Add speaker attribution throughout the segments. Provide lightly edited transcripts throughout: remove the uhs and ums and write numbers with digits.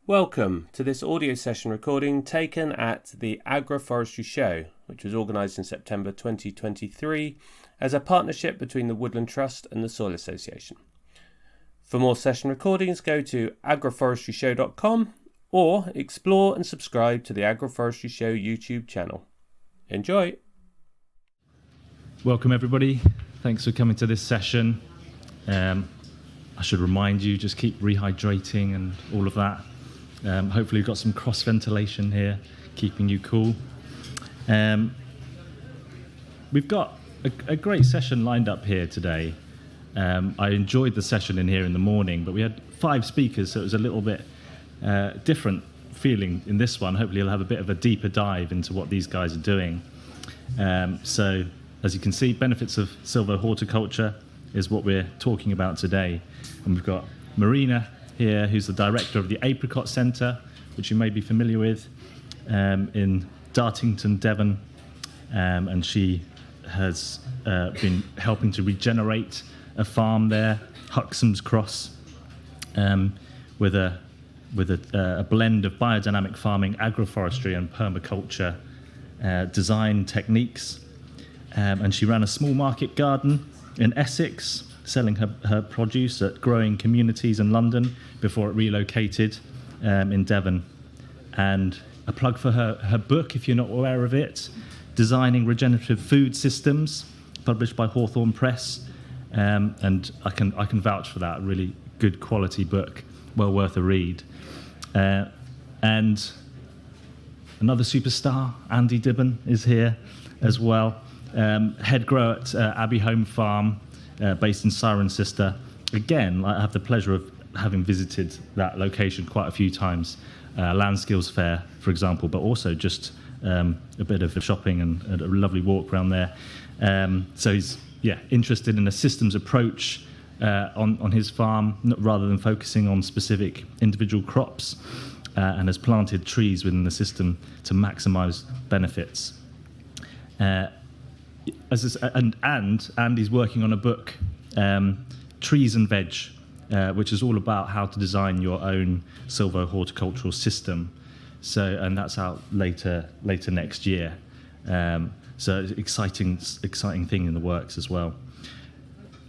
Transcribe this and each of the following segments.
Speaker 1: Welcome to this audio session recording taken at the Agroforestry Show, which was organised in September 2023 as a partnership between the Woodland Trust and the Soil Association. For more session recordings, go to agroforestryshow.com or explore and subscribe to the Agroforestry Show YouTube channel. Enjoy!
Speaker 2: Welcome everybody, thanks for coming to this session. I should remind you, just keep rehydrating and all of that. Hopefully you've got some cross ventilation here, keeping you cool. We've got a great session lined up here today. I enjoyed the session in here in the morning, but we had 5 speakers, so it was a little bit different feeling in this one. Hopefully you'll have a bit of a deeper dive into what these guys are doing. So as you can see, benefits of silvohorticulture is what we're talking about today. And we've got Marina here, who's the director of the Apricot Centre, which you may be familiar with, in Dartington, Devon, and she has been helping to regenerate a farm there, Huxham's Cross, with a blend of biodynamic farming, agroforestry and permaculture design techniques. And she ran a small market garden in Essex, selling her produce at growing communities in London before it relocated in Devon. And a plug for her book, if you're not aware of it, Designing Regenerative Food Systems, published by Hawthorne Press. And I can vouch for that, a really good quality book, well worth a read. And another superstar, Andy Dibben, is here as well. Head grower at Abbey Home Farm, based in Cirencester. Again, I have the pleasure of having visited that location quite a few times. Land Skills Fair, for example, but also just a bit of shopping and a lovely walk around there. So he's interested in a systems approach on his farm, rather than focusing on specific individual crops, and has planted trees within the system to maximise benefits. And Andy's working on a book, Trees and Veg, which is all about how to design your own silvohorticultural system. So, and that's out later next year. So exciting thing in the works as well.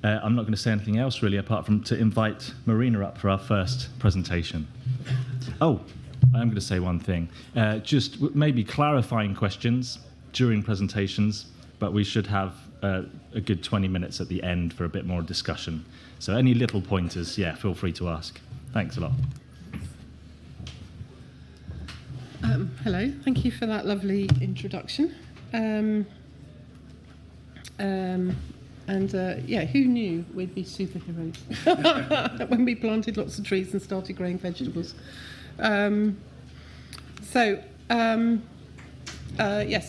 Speaker 2: I'm not going to say anything else really, apart from to invite Marina up for our first presentation. Oh, I am going to say one thing. Just maybe clarifying questions during presentations, but we should have a good 20 minutes at the end for a bit more discussion. So any little pointers, feel free to ask. Thanks a lot.
Speaker 3: Hello, thank you for that lovely introduction. Who knew we'd be superheroes when we planted lots of trees and started growing vegetables? So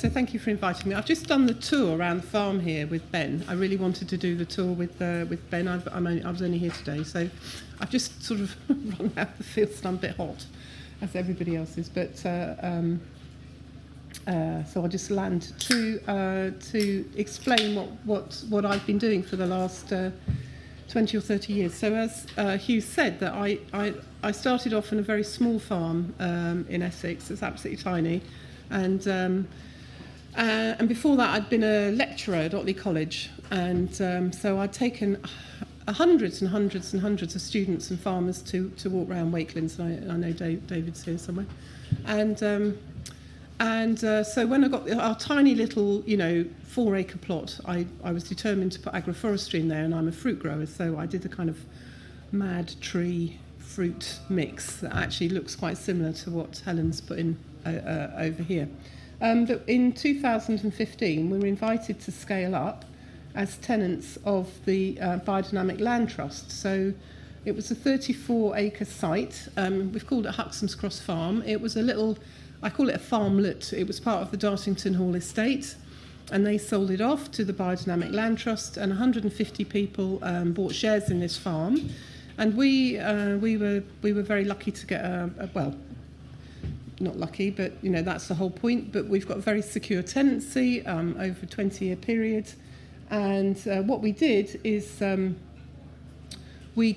Speaker 3: thank you for inviting me. I've just done the tour around the farm here with Ben. I really wanted to do the tour with Ben. I was only here today, so I've just sort of run out the field, and I'm a bit hot, as everybody else is. But so I'll just land to explain what I've been doing for the last 20 or 30 years. So as Hugh said, that I started off on a very small farm in Essex. It's absolutely tiny. And before that, I'd been a lecturer at Otley College, and so I'd taken hundreds and hundreds and hundreds of students and farmers to walk around Wakelands. I know David's here somewhere, and so when I got our tiny little 4-acre plot, I was determined to put agroforestry in there, and I'm a fruit grower, so I did a kind of mad tree fruit mix that actually looks quite similar to what Helen's put in over here. But in 2015, we were invited to scale up as tenants of the Biodynamic Land Trust. So it was a 34-acre site. We've called it Huxham's Cross Farm. It was I call it a farmlet. It was part of the Dartington Hall estate, and they sold it off to the Biodynamic Land Trust, and 150 people bought shares in this farm. And we were very lucky to get not lucky, but that's the whole point. But we've got a very secure tenancy over a 20-year period, and what we did is we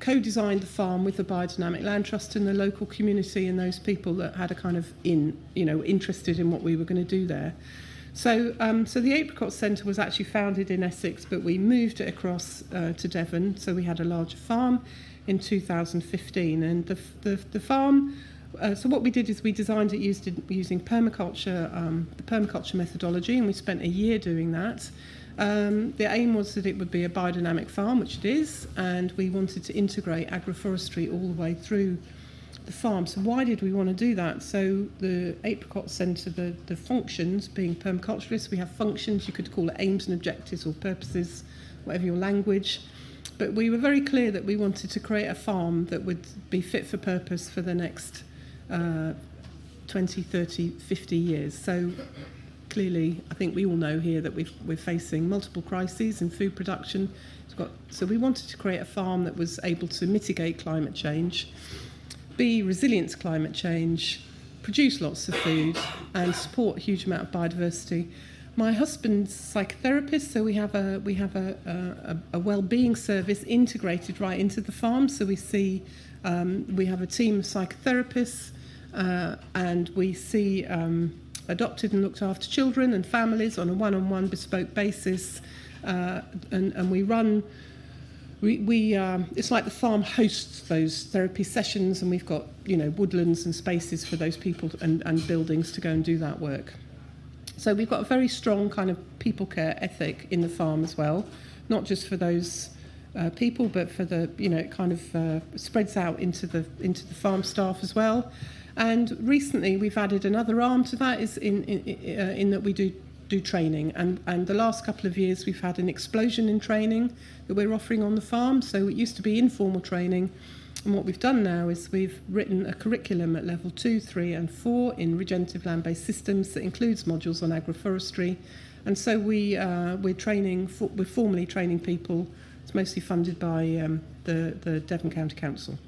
Speaker 3: co-designed the farm with the Biodynamic Land Trust and the local community and those people that had a kind of interested in what we were going to do there. So the Apricot Centre was actually founded in Essex, but we moved it across to Devon, so we had a larger farm in 2015. And the farm, so what we did is we designed it using permaculture, the permaculture methodology, and we spent a year doing that. The aim was that it would be a biodynamic farm, which it is, and we wanted to integrate agroforestry all the way through the farm. So why did we want to do that? So the Apricot Centre, the functions, being permaculturists, we have functions, you could call it aims and objectives or purposes, whatever your language. But we were very clear that we wanted to create a farm that would be fit for purpose for the next 20, 30, 50 years. So clearly, I think we all know here that we're facing multiple crises in food production. So we wanted to create a farm that was able to mitigate climate change, be resilient to climate change, produce lots of food, and support a huge amount of biodiversity. My husband's psychotherapist, so we have a well-being service integrated right into the farm. So we have a team of psychotherapists, and we see adopted and looked after children and families on a one-on-one bespoke basis, and we run. It's like the farm hosts those therapy sessions, and we've got woodlands and spaces for those people and buildings to go and do that work. So we've got a very strong kind of people care ethic in the farm as well, not just for those people, but for the it kind of spreads out into the farm staff as well. And recently we've added another arm to that, is in that we do training, and the last couple of years we've had an explosion in training that we're offering on the farm. So it used to be informal training, and what we've done now is we've written a curriculum at level 2, 3 and 4 in regenerative land-based systems that includes modules on agroforestry. And so we're formally training people. It's mostly funded by the Devon County Council,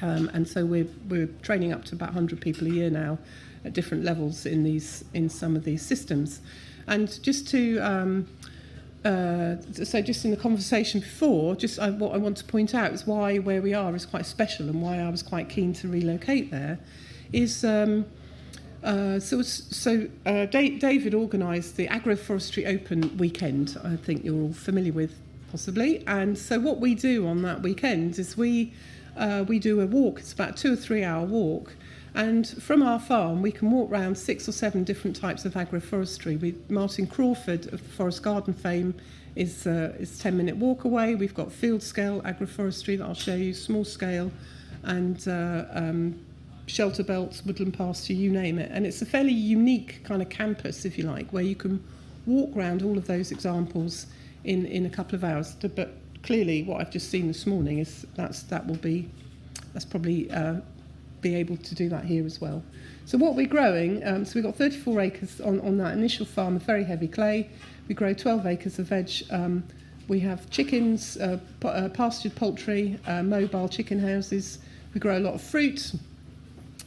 Speaker 3: and so we're training up to about 100 people a year now at different levels in some of these systems. And just to so just in the conversation before, what I want to point out is why where we are is quite special, and why I was quite keen to relocate there is David organised the Agroforestry Open weekend. I think you're all familiar with, possibly. And so what we do on that weekend is we do a walk. It's about a 2 or 3 hour walk. And from our farm, we can walk around 6 or 7 different types of agroforestry. Martin Crawford of the Forest Garden fame is 10-minute walk away. We've got field scale agroforestry that I'll show you, small scale, and shelter belts, woodland pasture, you name it. And it's a fairly unique kind of campus, if you like, where you can walk around all of those examples in a couple of hours. But clearly, what I've just seen this morning is that's probably be able to do that here as well. So what we're growing, so we've got 34 acres on that initial farm of very heavy clay. We grow 12 acres of veg. We have chickens, pastured poultry, mobile chicken houses. We grow a lot of fruit.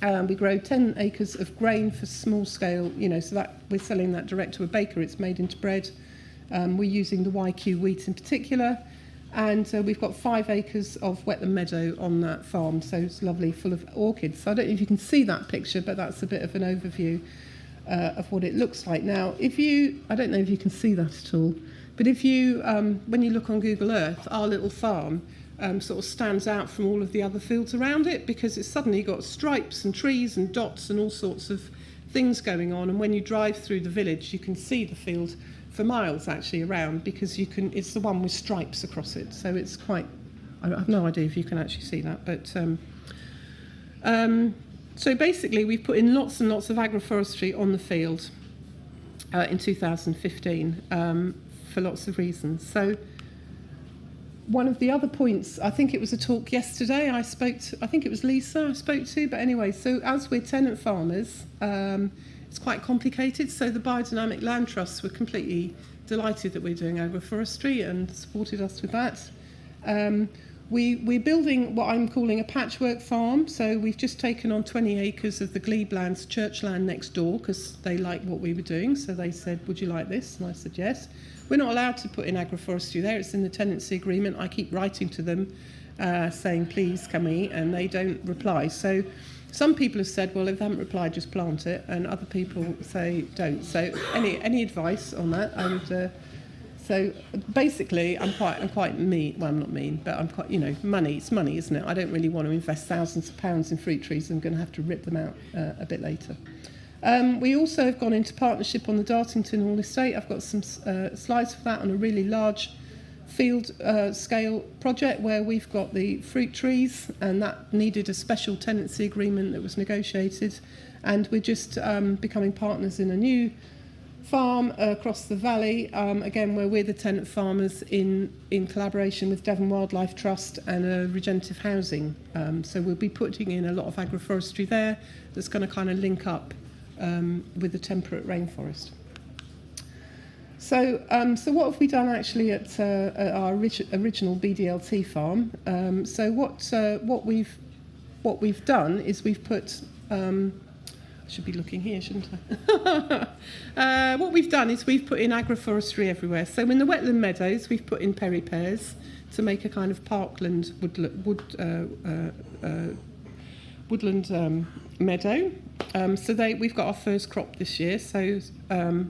Speaker 3: We grow 10 acres of grain for small scale, so that we're selling that direct to a baker. It's made into bread. We're using the YQ wheat in particular. And we've got 5 acres of wetland meadow on that farm, so it's lovely, full of orchids. So I don't know if you can see that picture, but that's a bit of an overview of what it looks like. Now, I don't know if you can see that at all, but if you, when you look on Google Earth, our little farm sort of stands out from all of the other fields around it, because it's suddenly got stripes and trees and dots and all sorts of things going on. And when you drive through the village, you can see the field for miles actually around, because it's the one with stripes across it. So it's quite, I have no idea if you can actually see that, but so basically we've put in lots and lots of agroforestry on the field in 2015 for lots of reasons. So one of the other points, I think it was a talk yesterday, I think it was Lisa I spoke to, but anyway, so as we're tenant farmers, it's quite complicated. So the Biodynamic Land Trusts were completely delighted that we're doing agroforestry and supported us with that. We're building what I'm calling a patchwork farm. So we've just taken on 20 acres of the Gleblands church land next door, because they liked what we were doing. So they said, would you like this? And I said, yes. We're not allowed to put in agroforestry there. It's in the tenancy agreement. I keep writing to them saying, please, can we? And they don't reply. So some people have said, well, if they haven't replied, just plant it. And other people say, don't. So any advice on that? I would... So basically, I'm quite mean. Well, I'm not mean, but I'm quite, money. It's money, isn't it? I don't really want to invest thousands of pounds in fruit trees. I'm going to have to rip them out a bit later. We also have gone into partnership on the Dartington Hall estate. I've got some slides for that on a really large field scale project where we've got the fruit trees, and that needed a special tenancy agreement that was negotiated, and we're just becoming partners in a new farm across the valley, again where we're the tenant farmers in collaboration with Devon Wildlife Trust and regenerative housing. So we'll be putting in a lot of agroforestry there that's going to kind of link up with the temperate rainforest. So what have we done actually at our original BDLT farm? So what we've done is we've put I should be looking here, shouldn't I? What we've done is we've put in agroforestry everywhere. So in the wetland meadows, we've put in perry pears to make a kind of parkland woodland meadow. We've got our first crop this year, so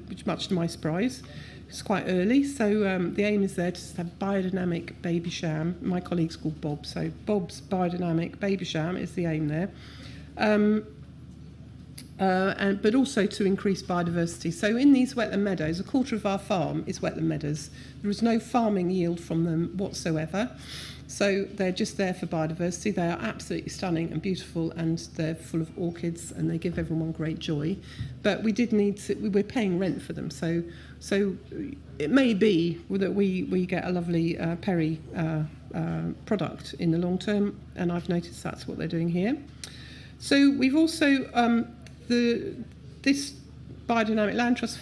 Speaker 3: which much to my surprise, it's quite early. So the aim is there to have biodynamic baby sham. My colleague's called Bob, so Bob's biodynamic baby sham is the aim there. But also to increase biodiversity. So in these wetland meadows, a quarter of our farm is wetland meadows. There is no farming yield from them whatsoever. So they're just there for biodiversity. They are absolutely stunning and beautiful, and they're full of orchids, and they give everyone great joy. But we did need to, we're paying rent for them. So it may be that we get a lovely perry product in the long term, and I've noticed that's what they're doing here. So we've also... This biodynamic land trust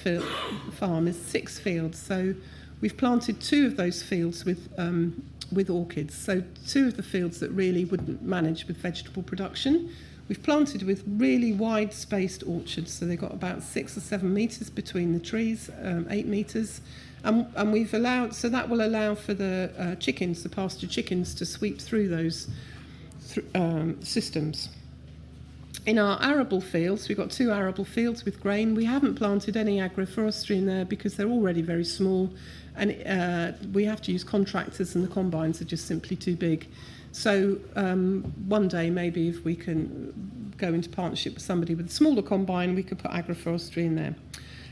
Speaker 3: farm is 6 fields, so we've planted 2 of those fields with orchids. So 2 of the fields that really wouldn't manage with vegetable production, we've planted with really wide spaced orchards. So they've got about 6 or 7 metres between the trees, 8 metres, and we've allowed. So that will allow for the chickens, the pasture chickens, to sweep through those systems. In our arable fields, we've got 2 arable fields with grain. We haven't planted any agroforestry in there because they're already very small, and we have to use contractors, and the combines are just simply too big. So one day, maybe if we can go into partnership with somebody with a smaller combine, we could put agroforestry in there.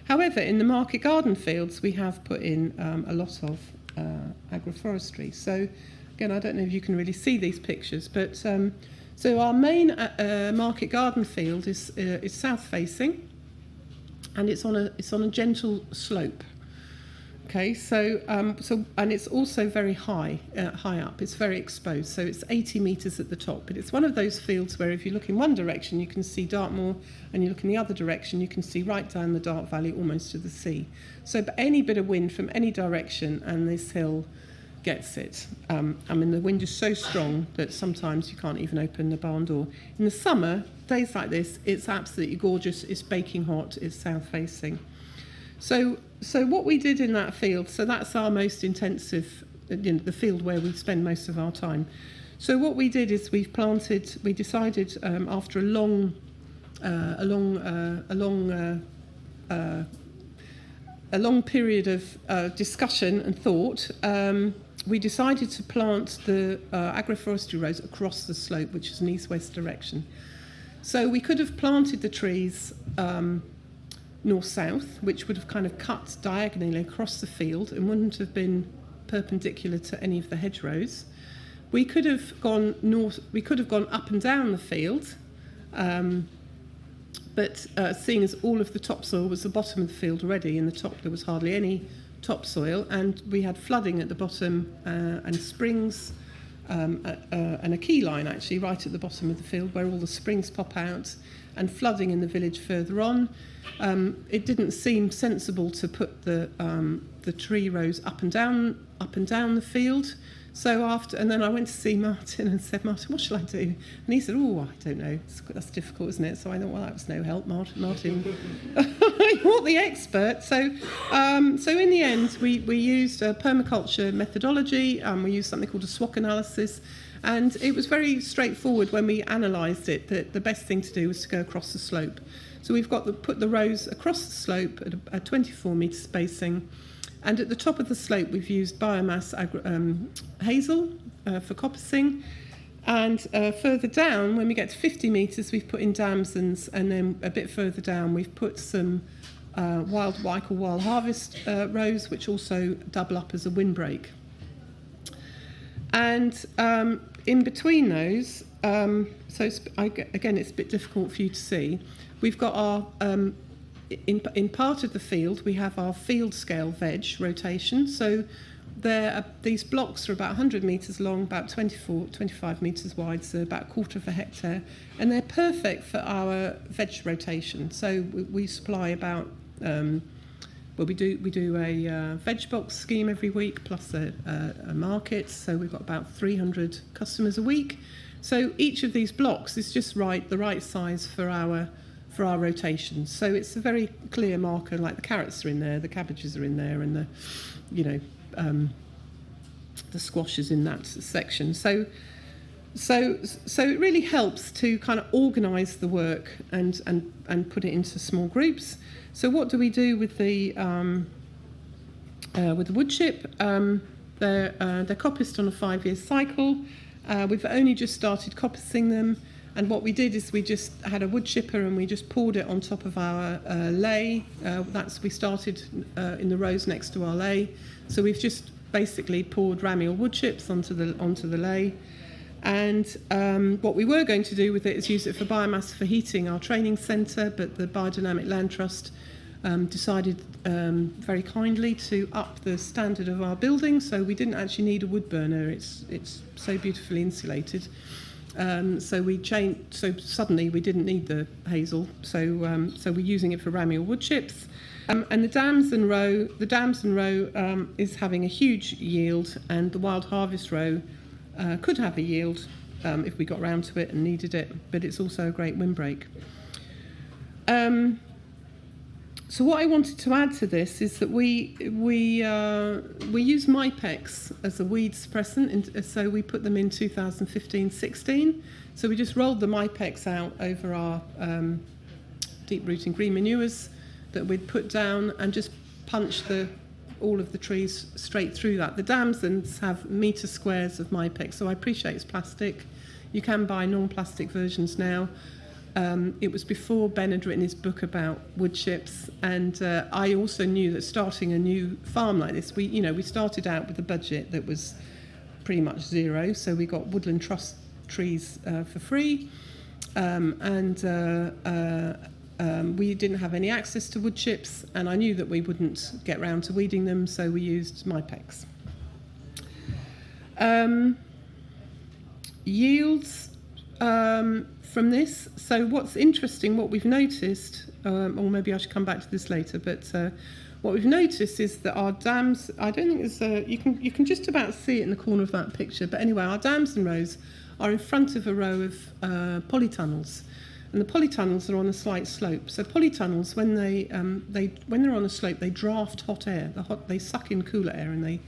Speaker 3: However, in the market garden fields, we have put in a lot of agroforestry. So again, I don't know if you can really see these pictures, but so our main market garden field is south facing, and it's on a gentle slope. Okay, so and it's also very high up. It's very exposed, so it's 80 metres at the top. But it's one of those fields where if you look in one direction, you can see Dartmoor, and you look in the other direction, you can see right down the Dart Valley, almost to the sea. So any bit of wind from any direction, and this hill gets it. I mean, the wind is so strong that sometimes you can't even open the barn door. In the summer, days like this, it's absolutely gorgeous. It's baking hot. It's south facing. So what we did in that field, so that's our most intensive, the field where we spend most of our time. So what we did is we decided after a long period of discussion and thought, we decided to plant the agroforestry rows across the slope, which is an east-west direction. So we could have planted the trees north-south, which would have kind of cut diagonally across the field and wouldn't have been perpendicular to any of the hedgerows. We could have gone north. We could have gone up and down the field, but seeing as all of the topsoil was the bottom of the field already, in the top there was hardly any topsoil, and we had flooding at the bottom and springs and a key line actually right at the bottom of the field where all the springs pop out, and flooding in the village further on. It didn't seem sensible to put the tree rows up and down the field. And then I went to see Martin and said, Martin, what shall I do? And he said, I don't know. That's difficult, isn't it? So I thought, well, that was no help, Martin. You're the expert. So in the end, we used a permaculture methodology. We used something called a SWOT analysis. And it was very straightforward when we analysed it that the best thing to do was to go across the slope. So we've put the rows across the slope at a 24 metre spacing, and at the top of the slope we've used biomass hazel for coppicing, and further down, when we get to 50 metres, we've put in damsons, and then a bit further down we've put some wild harvest rows, which also double up as a windbreak. And in between those, again, it's a bit difficult for you to see. We've got our, in part of the field, we have our field scale veg rotation. So these blocks are about 100 metres long, about 25 metres wide, so about a quarter of a hectare. And they're perfect for our veg rotation. So we supply about, we do a veg box scheme every week, plus a market. So we've got about 300 customers a week. So each of these blocks is just the right size for our rotation. So it's a very clear marker, like the carrots are in there, the cabbages are in there, and the squash is in that section. So it really helps to kind of organise the work and put it into small groups. So what do we do with the wood chip? They're coppiced on a 5-year cycle. We've only just started coppicing them. And what we did is we just had a wood chipper and we just poured it on top of our ley. We started in the rows next to our ley. So we've just basically poured Ramiel wood chips onto the ley. And what we were going to do with it is use it for biomass for heating our training centre, but the Biodynamic Land Trust decided very kindly to up the standard of our building, so we didn't actually need a wood burner. It's so beautifully insulated. So suddenly we didn't need the hazel, so we're using it for Ramiel wood chips. And the damson row is having a huge yield, and the wild harvest row could have a yield if we got round to it and needed it, but it's also a great windbreak. So what I wanted to add to this is that we use Mypex as a weed suppressant, so we put them in 2015-16. So we just rolled the Mypex out over our deep rooting green manures that we'd put down and just punched all of the trees straight through that. The damsons have metre squares of Mypex, so I appreciate it's plastic. You can buy non-plastic versions now. It was before Ben had written his book about wood chips, and I also knew that starting a new farm like this, we started out with a budget that was pretty much zero, so we got woodland trust trees for free, and we didn't have any access to wood chips, and I knew that we wouldn't get round to weeding them, so we used Mypex. Yields from this. So what's interesting, what we've noticed, or maybe I should come back to this later, but what we've noticed is that our dams, I don't think there's you can just about see it in the corner of that picture, but anyway, our damson rows are in front of a row of polytunnels, and the polytunnels are on a slight slope. So polytunnels, when they're on a slope, they draft hot air. They suck in cooler air, and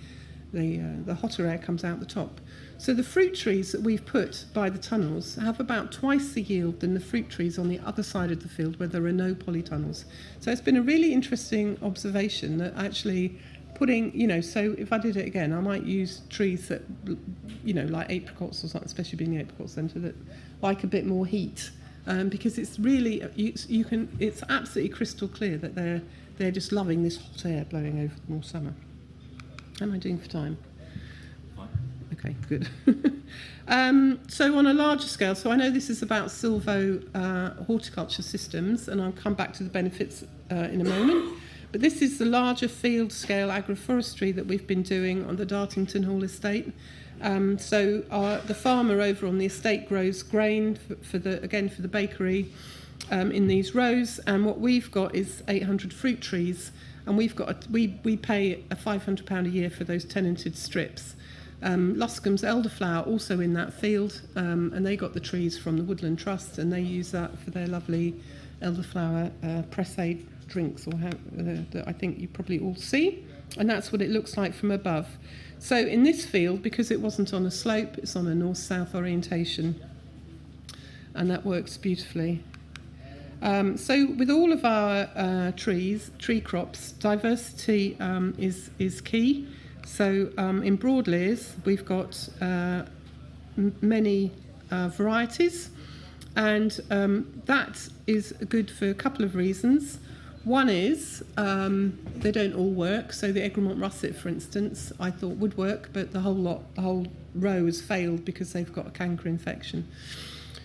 Speaker 3: the hotter air comes out the top. So the fruit trees that we've put by the tunnels have about twice the yield than the fruit trees on the other side of the field where there are no polytunnels. So it's been a really interesting observation that actually putting, so if I did it again, I might use trees that, like apricots or something, especially being the Apricot Centre, that like a bit more heat, because it's really, it's absolutely crystal clear that they're just loving this hot air blowing over them all summer. How am I doing for time? Okay, good. So on a larger scale, so I know this is about silvohorticulture systems, and I'll come back to the benefits in a moment. But this is the larger field scale agroforestry that we've been doing on the Dartington Hall estate. So the farmer over on the estate grows grain for the bakery in these rows, and what we've got is 800 fruit trees, and we pay £500 a year for those tenanted strips. Luscombe's elderflower also in that field, and they got the trees from the Woodland Trust, and they use that for their lovely elderflower pressade drinks, or that I think you probably all see. And that's what it looks like from above. So in this field, because it wasn't on a slope, it's on a north-south orientation. And that works beautifully. So with all of our tree crops, diversity is key. So in broadlears, we've got many varieties, and that is good for a couple of reasons. One is they don't all work. So the Egremont russet, for instance, I thought would work, but the whole row has failed because they've got a canker infection.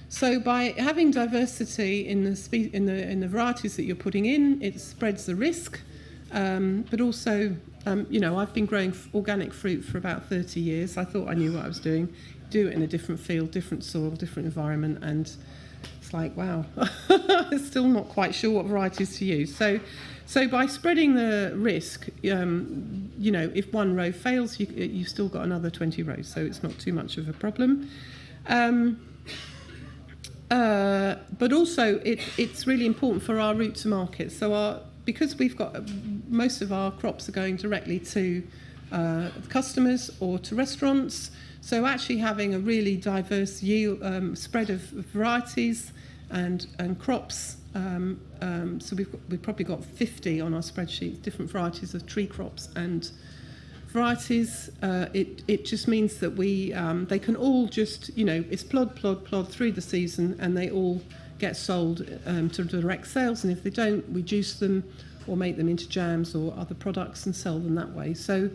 Speaker 3: So by having diversity in the varieties that you're putting in, it spreads the risk. But also, I've been growing organic fruit for about 30 years. I thought I knew what I was doing. Do it in a different field, different soil, different environment, and it's like, wow, I'm still not quite sure what varieties to use. So by spreading the risk, if one row fails, you've still got another 20 rows, so it's not too much of a problem. But also, it's really important for our route to market. So because we've got most of our crops are going directly to customers or to restaurants, so actually having a really diverse yield spread of varieties and crops. So we've probably got 50 on our spreadsheet, different varieties of tree crops and varieties. It just means that they can all just, it's plod through the season, and they all get sold to direct sales, and if they don't, we juice them or make them into jams or other products and sell them that way. So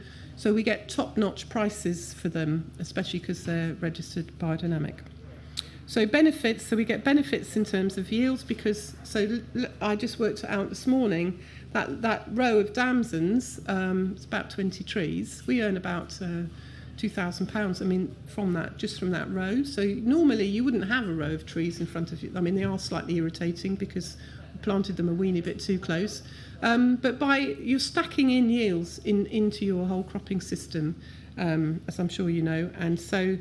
Speaker 3: we get top-notch prices for them, especially because they're registered biodynamic. So benefits, so we get benefits in terms of yields, because, I just worked it out this morning, that row of damsons, it's about 20 trees, we earn about £2,000, just from that row. So normally you wouldn't have a row of trees in front of you. They are slightly irritating because we planted them a weeny bit too close. But you're stacking in yields into your whole cropping system, as I'm sure you know, and so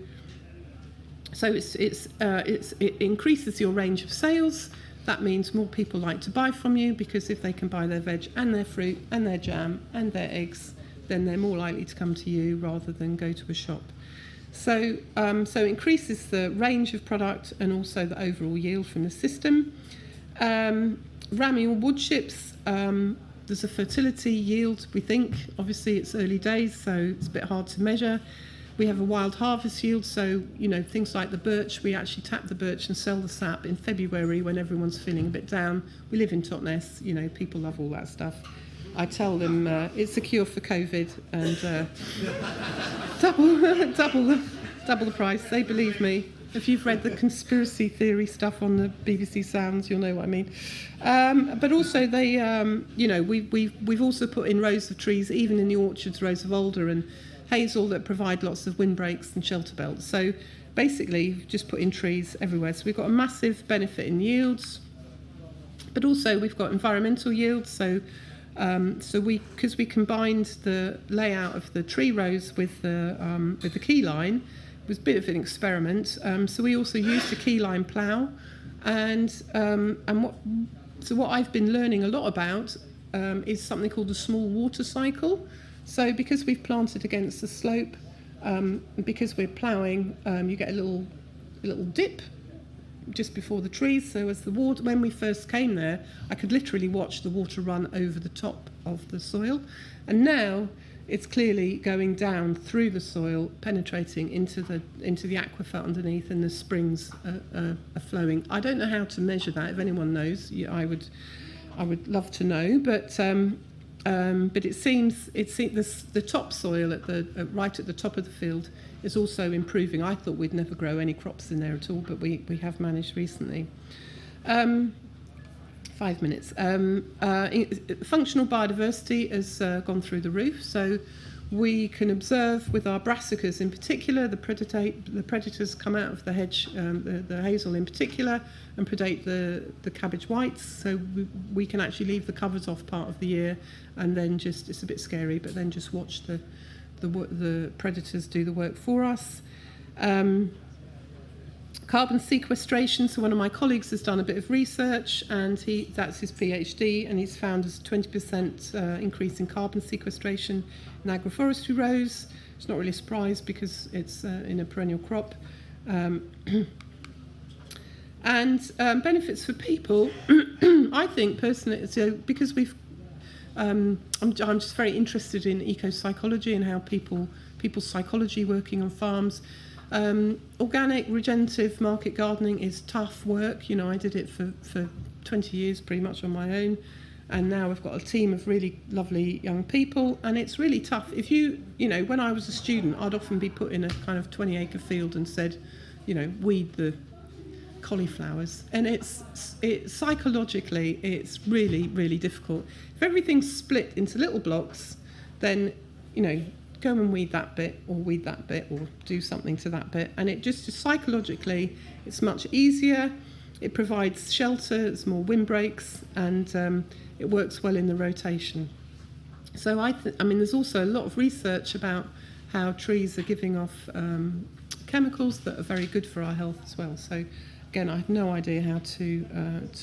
Speaker 3: it increases your range of sales. That means more people like to buy from you, because if they can buy their veg and their fruit and their jam and their eggs, then they're more likely to come to you rather than go to a shop. So it increases the range of product and also the overall yield from the system. Ramming or wood chips, there's a fertility yield, we think. Obviously it's early days, so it's a bit hard to measure. We have a wild harvest yield, so things like the birch, we actually tap the birch and sell the sap in February when everyone's feeling a bit down. We live in Totnes, people love all that stuff. I tell them it's a cure for COVID, and double the price. They believe me. If you've read the conspiracy theory stuff on the BBC Sounds, you'll know what I mean. But also they, we've also put in rows of trees, even in the orchards, rows of alder and hazel that provide lots of windbreaks and shelter belts. So basically, just put in trees everywhere. So we've got a massive benefit in yields, but also we've got environmental yields. So because we combined the layout of the tree rows with the key line, it was a bit of an experiment. So we also used a key line plough, and what I've been learning a lot about is something called the small water cycle. So because we've planted against the slope, because we're ploughing, you get a little dip just before the trees. So as the water, when we first came there, I could literally watch the water run over the top of the soil, and now it's clearly going down through the soil, penetrating into the aquifer underneath, and the springs are flowing. I don't know how to measure that. If anyone knows, I would love to know, but it seems the topsoil right at the top of the field is also improving. I thought we'd never grow any crops in there at all, but we have managed recently. 5 minutes. Functional biodiversity has gone through the roof, so we can observe with our brassicas in particular, the predators come out of the hedge, the hazel in particular, and predate the cabbage whites. So we can actually leave the covers off part of the year, and then it's a bit scary, but then just watch the predators do the work for us. Carbon sequestration, so one of my colleagues has done a bit of research, and that's his PhD, and he's found a 20% increase in carbon sequestration in agroforestry rows. It's not really a surprise because it's in a perennial crop. And benefits for people, I think personally, so because I'm just very interested in eco-psychology and how people's psychology working on farms. Organic, regenerative market gardening is tough work. You know, I did it for 20 years pretty much on my own, and now I've got a team of really lovely young people, and it's really tough. If you know, when I was a student, I'd often be put in a kind of 20-acre field and said, you know, weed the cauliflowers, and it's psychologically it's really, really difficult. If everything's split into little blocks, then, you know, go and weed that bit or weed that bit or do something to that bit, and it just psychologically it's much easier. It provides shelter, it's more windbreaks, and it works well in the rotation. So I mean there's also a lot of research about how trees are giving off chemicals that are very good for our health as well. So again, I have no idea how to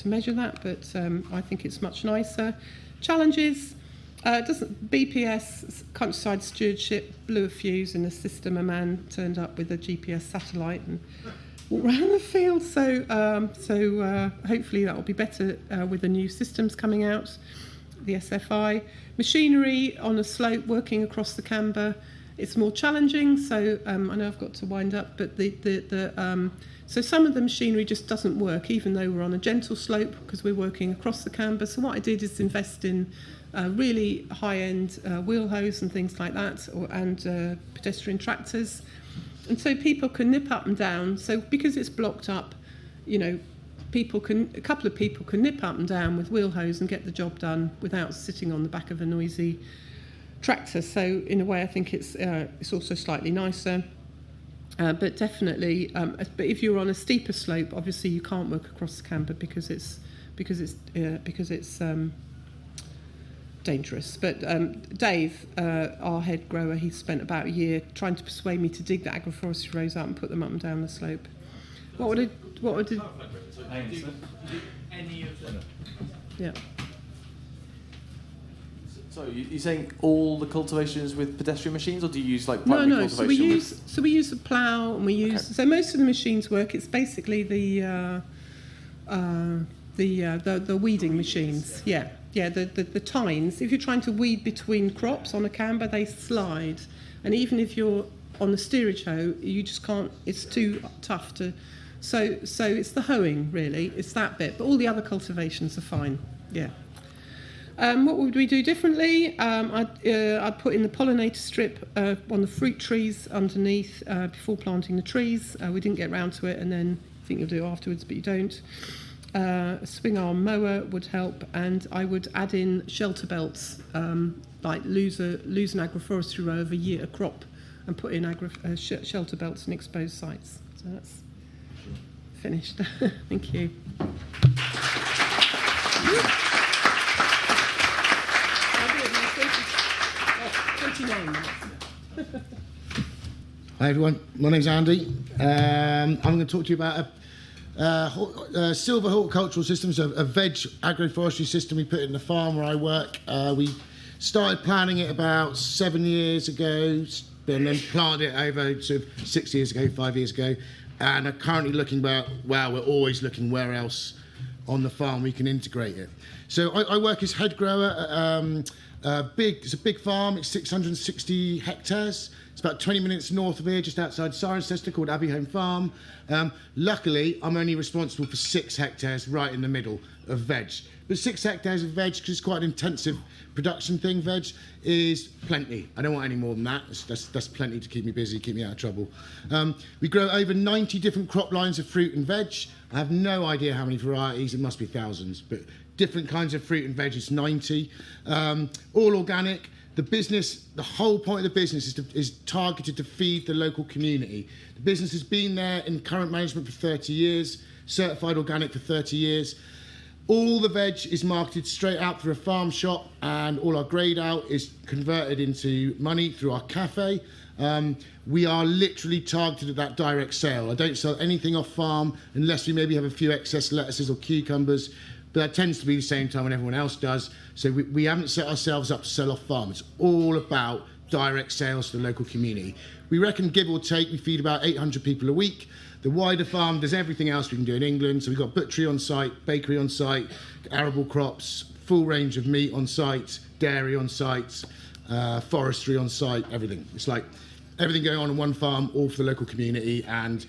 Speaker 3: measure that, but I think it's much nicer. Challenges. BPS, countryside stewardship, blew a fuse in the system. A man turned up with a GPS satellite and walked around the field. So hopefully that will be better with the new systems coming out, the SFI. Machinery on a slope working across the camber, it's more challenging. So I know I've got to wind up, but so some of the machinery just doesn't work, even though we're on a gentle slope because we're working across the camber. So what I did is invest in really high-end wheel hose and things like that, and pedestrian tractors, and so people can nip up and down. So because it's blocked up, you know, a couple of people can nip up and down with wheel hose and get the job done without sitting on the back of a noisy tractor. So in a way, I think it's also slightly nicer. But definitely, but if you're on a steeper slope, obviously you can't work across the camber because it's dangerous. But Dave, our head grower, he spent about a year trying to persuade me to dig the agroforestry rows up and put them up and down the slope. What would it?
Speaker 4: Any of them?
Speaker 3: Yeah.
Speaker 4: So you're saying all the cultivations with pedestrian machines, or do you use like primary cultivation?
Speaker 3: So we use a plough, and we use so most of the machines work. It's basically the weeding machines. Yeah. The tines. If you're trying to weed between crops on a camber, they slide, and even if you're on the steerage hoe, you just can't. It's too tough to. So it's the hoeing really. It's that bit, but all the other cultivations are fine. Yeah. What would we do differently? I'd put in the pollinator strip on the fruit trees underneath before planting the trees. We didn't get round to it, and then I think you'll do it afterwards, but you don't. A swing arm mower would help, and I would add in shelter belts, like lose an agroforestry row of a crop, and put in shelter belts in exposed sites. So that's finished. Thank you.
Speaker 5: Hi everyone, my name's Andy. I'm going to talk to you about a silvohorticultural system, so a veg agroforestry system we put in the farm where I work. We started planning it about 7 years ago, and then planted it over sort of 6 years ago, 5 years ago, and are currently looking we're always looking where else on the farm we can integrate it. So I work as head grower at it's a big farm. It's 660 hectares. It's about 20 minutes north of here, just outside Cirencester, called Abbey Home Farm. Luckily, I'm only responsible for 6 hectares right in the middle of veg. But 6 hectares of veg, because it's quite an intensive production thing, veg, is plenty. I don't want any more than that. That's plenty to keep me busy, keep me out of trouble. We grow over 90 different crop lines of fruit and veg. I have no idea how many varieties. It must be thousands, but different kinds of fruit and veg is 90. All organic. The whole point of the business is targeted to feed the local community. The business has been there in current management for 30 years, certified organic for 30 years. All the veg is marketed straight out through a farm shop, and all our grade out is converted into money through our cafe. We are literally targeted at that direct sale. I don't sell anything off farm unless we maybe have a few excess lettuces or cucumbers, but that tends to be the same time when everyone else does. So we haven't set ourselves up to sell off farm. It's all about direct sales to the local community. We reckon, give or take, we feed about 800 people a week. The wider farm does everything else we can do in England. So we've got butchery on site, bakery on site, arable crops, full range of meat on site, dairy on site, forestry on site, everything. It's like everything going on one farm, all for the local community, and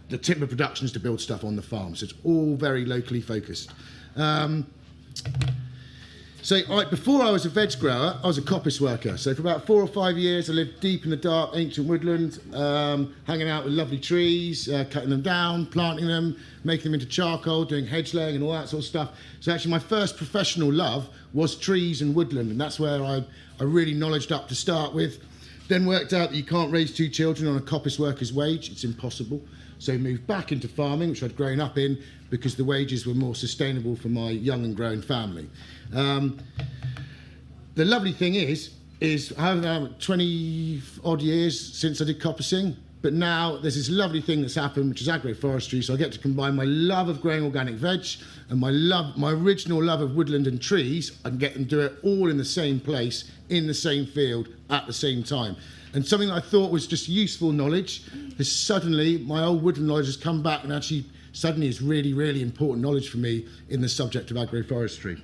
Speaker 5: the timber production is to build stuff on the farm. So it's all very locally focused. Before I was a veg grower, I was a coppice worker. So for about 4 or 5 years, I lived deep in the dark, ancient woodland, hanging out with lovely trees, cutting them down, planting them, making them into charcoal, doing hedge laying and all that sort of stuff. So actually my first professional love was trees and woodland, and that's where I really knowledged up to start with. Then worked out that you can't raise 2 children on a coppice worker's wage. It's impossible. So moved back into farming, which I'd grown up in, because the wages were more sustainable for my young and growing family. The lovely thing is I have now 20 odd years since I did coppicing, but now there's this lovely thing that's happened, which is agroforestry. So I get to combine my love of growing organic veg and my original love of woodland and trees. I can get them to do it all in the same place, in the same field, at the same time. And something that I thought was just useful knowledge has suddenly, my old woodland knowledge has come back and actually suddenly is really, really important knowledge for me in the subject of agroforestry.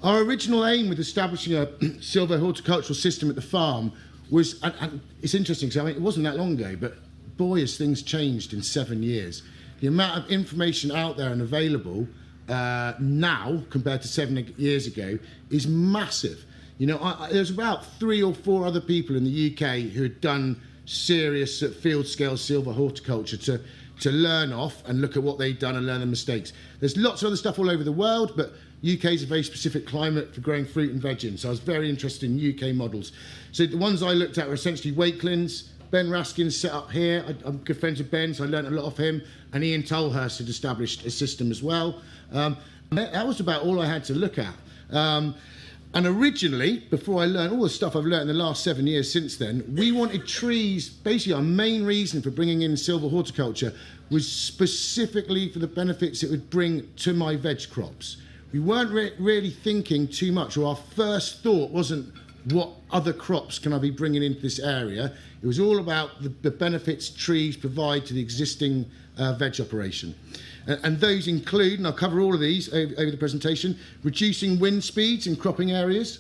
Speaker 5: Our original aim with establishing a silvohorticultural system at the farm was, and it's interesting because it wasn't that long ago, but boy, has things changed in 7 years. The amount of information out there and available now compared to 7 years ago is massive. There's about 3 or 4 other people in the UK who had done serious field scale silvohorticulture to learn off and look at what they'd done and learn the mistakes. There's lots of other stuff all over the world, but UK is a very specific climate for growing fruit and veg in, so I was very interested in UK models. So the ones I looked at were essentially Wakelins. Ben Raskin's set up here. I'm good friends with Ben, so I learned a lot off him. And Ian Tolhurst had established a system as well. That was about all I had to look at. And originally, before I learned all the stuff I've learned in the last 7 years since then, we wanted trees. Basically, our main reason for bringing in silvohorticulture was specifically for the benefits it would bring to my veg crops. We weren't really thinking too much, or our first thought wasn't what other crops can I be bringing into this area. It was all about the benefits trees provide to the existing veg operation. And those include, and I'll cover all of these over the presentation, reducing wind speeds in cropping areas,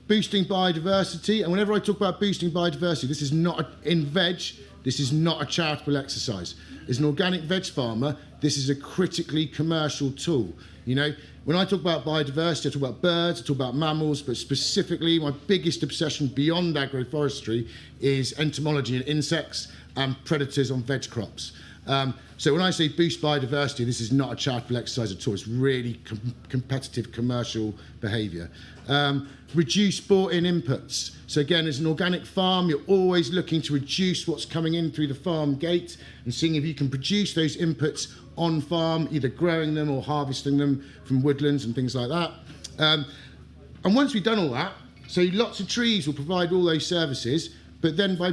Speaker 5: boosting biodiversity. And whenever I talk about boosting biodiversity, this is not in veg, this is not a charitable exercise. As an organic veg farmer, this is a critically commercial tool. When I talk about biodiversity, I talk about birds, I talk about mammals, but specifically my biggest obsession beyond agroforestry is entomology and insects and predators on veg crops. So when I say boost biodiversity, this is not a charitable exercise at all. It's really competitive commercial behaviour. Reduce bought-in inputs. So again, as an organic farm, you're always looking to reduce what's coming in through the farm gate and seeing if you can produce those inputs on farm, either growing them or harvesting them from woodlands and things like that. And once we've done all that, so lots of trees will provide all those services, but then by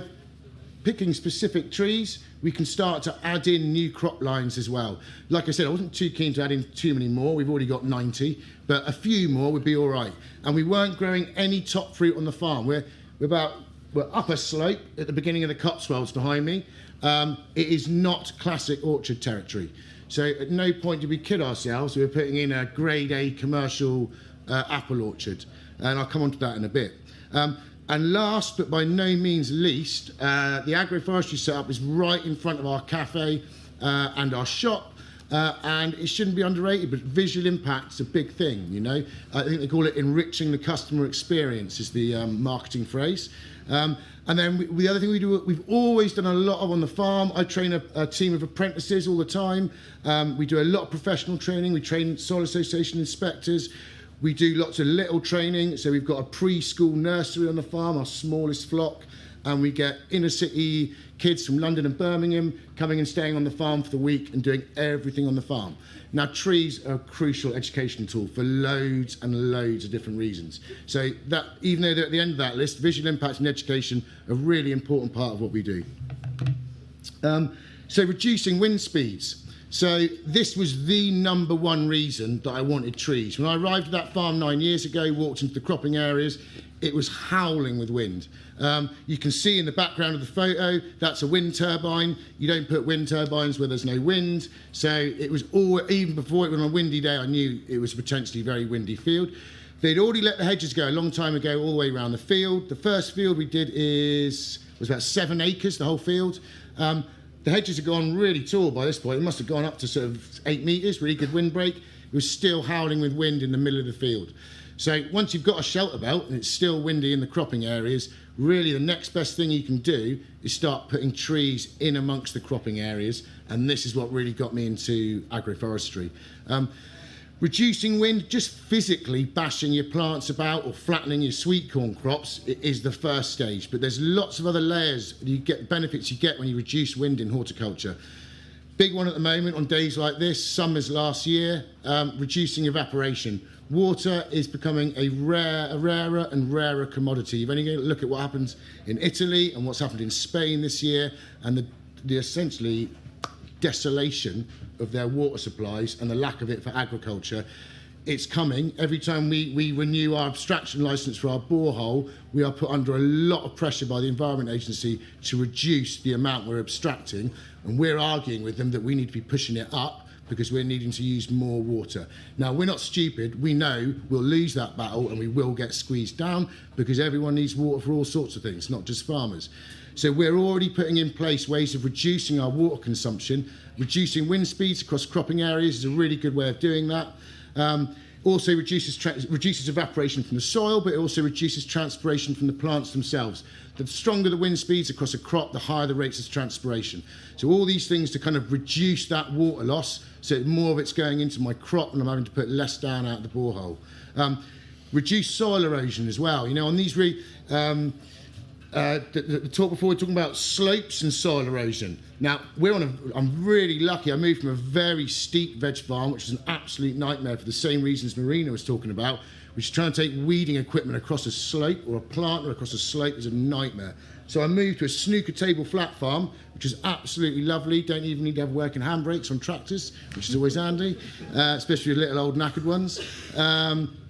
Speaker 5: picking specific trees, we can start to add in new crop lines as well. Like I said, I wasn't too keen to add in too many more. We've already got 90, but a few more would be all right. And we weren't growing any top fruit on the farm. We're up a slope at the beginning of the Cotswolds behind me. It is not classic orchard territory. So at no point did we kid ourselves. We were putting in a grade A commercial apple orchard. And I'll come on to that in a bit. And last, but by no means least, the agroforestry setup is right in front of our cafe and our shop. And it shouldn't be underrated, but visual impact's a big thing, I think they call it enriching the customer experience is the marketing phrase. And then the other thing we do, we've always done a lot of on the farm. I train a team of apprentices all the time. We do a lot of professional training. We train soil association inspectors. We do lots of little training. So we've got a preschool nursery on the farm, our smallest flock. and we get inner city kids from London and Birmingham coming and staying on the farm for the week and doing everything on the farm. Now, trees are a crucial education tool for loads and loads of different reasons. So that, even though they're at the end of that list, visual impact and education are a really important part of what we do. So reducing wind speeds. So this was the number one reason that I wanted trees. When I arrived at that farm 9 years ago, walked into the cropping areas, it was howling with wind. You can see in the background of the photo, that's a wind turbine. You don't put wind turbines where there's no wind. So it was all, even before it was on a windy day, I knew it was a potentially very windy field. They'd already let the hedges go a long time ago all the way around the field. The first field we did was about 7 acres, the whole field. The hedges had gone really tall by this point. It must have gone up to sort of 8 metres, really good wind break. It was still howling with wind in the middle of the field. So once you've got a shelter belt and it's still windy in the cropping areas, really the next best thing you can do is start putting trees in amongst the cropping areas. And this is what really got me into agroforestry. Reducing wind, just physically bashing your plants about or flattening your sweet corn crops is the first stage. But there's lots of other layers you get, benefits you get when you reduce wind in horticulture. Big one at the moment on days like this, summers last year, reducing evaporation. Water is becoming a rarer and rarer commodity. You've only got to look at what happens in Italy and what's happened in Spain this year, and the essentially desolation of their water supplies and the lack of it for agriculture. It's coming. Every time we renew our abstraction licence for our borehole, we are put under a lot of pressure by the Environment Agency to reduce the amount we're abstracting, and we're arguing with them that we need to be pushing it up because we're needing to use more water. Now, we're not stupid. We know we'll lose that battle and we will get squeezed down because everyone needs water for all sorts of things, not just farmers. So we're already putting in place ways of reducing our water consumption. Reducing wind speeds across cropping areas is a really good way of doing that. Also reduces evaporation from the soil, but it also reduces transpiration from the plants themselves. The stronger the wind speeds across a crop, the higher the rates of transpiration. So all these things to kind of reduce that water loss, so more of it's going into my crop and I'm having to put less down out of the borehole. Reduce soil erosion as well. You know, on these the talk before, we're talking about slopes and soil erosion. Now, I'm really lucky. I moved from a very steep veg farm, which is an absolute nightmare for the same reasons Marina was talking about, which is trying to take weeding equipment across a slope or a planter across a slope is a nightmare. So I moved to a snooker table flat farm, which is absolutely lovely. Don't even need to have working handbrakes on tractors, which is always handy, especially with little old knackered ones.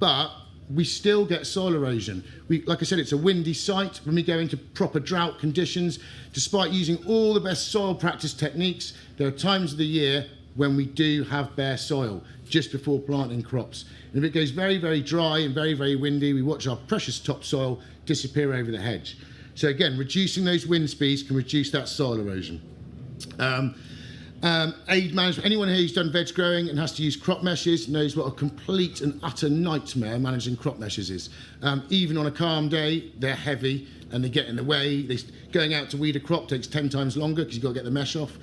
Speaker 5: But we still get soil erosion. Like I said, it's a windy site. When we go into proper drought conditions, despite using all the best soil practice techniques, there are times of the year when we do have bare soil just before planting crops. And if it goes very, very dry and very, very windy, we watch our precious topsoil disappear over the hedge. So again, reducing those wind speeds can reduce that soil erosion. Aid management. Anyone here who's done veg growing and has to use crop meshes knows what a complete and utter nightmare managing crop meshes is. Even on a calm day, they're heavy and they get in the way. Going out to weed a crop takes 10 times longer because you've got to get the mesh off.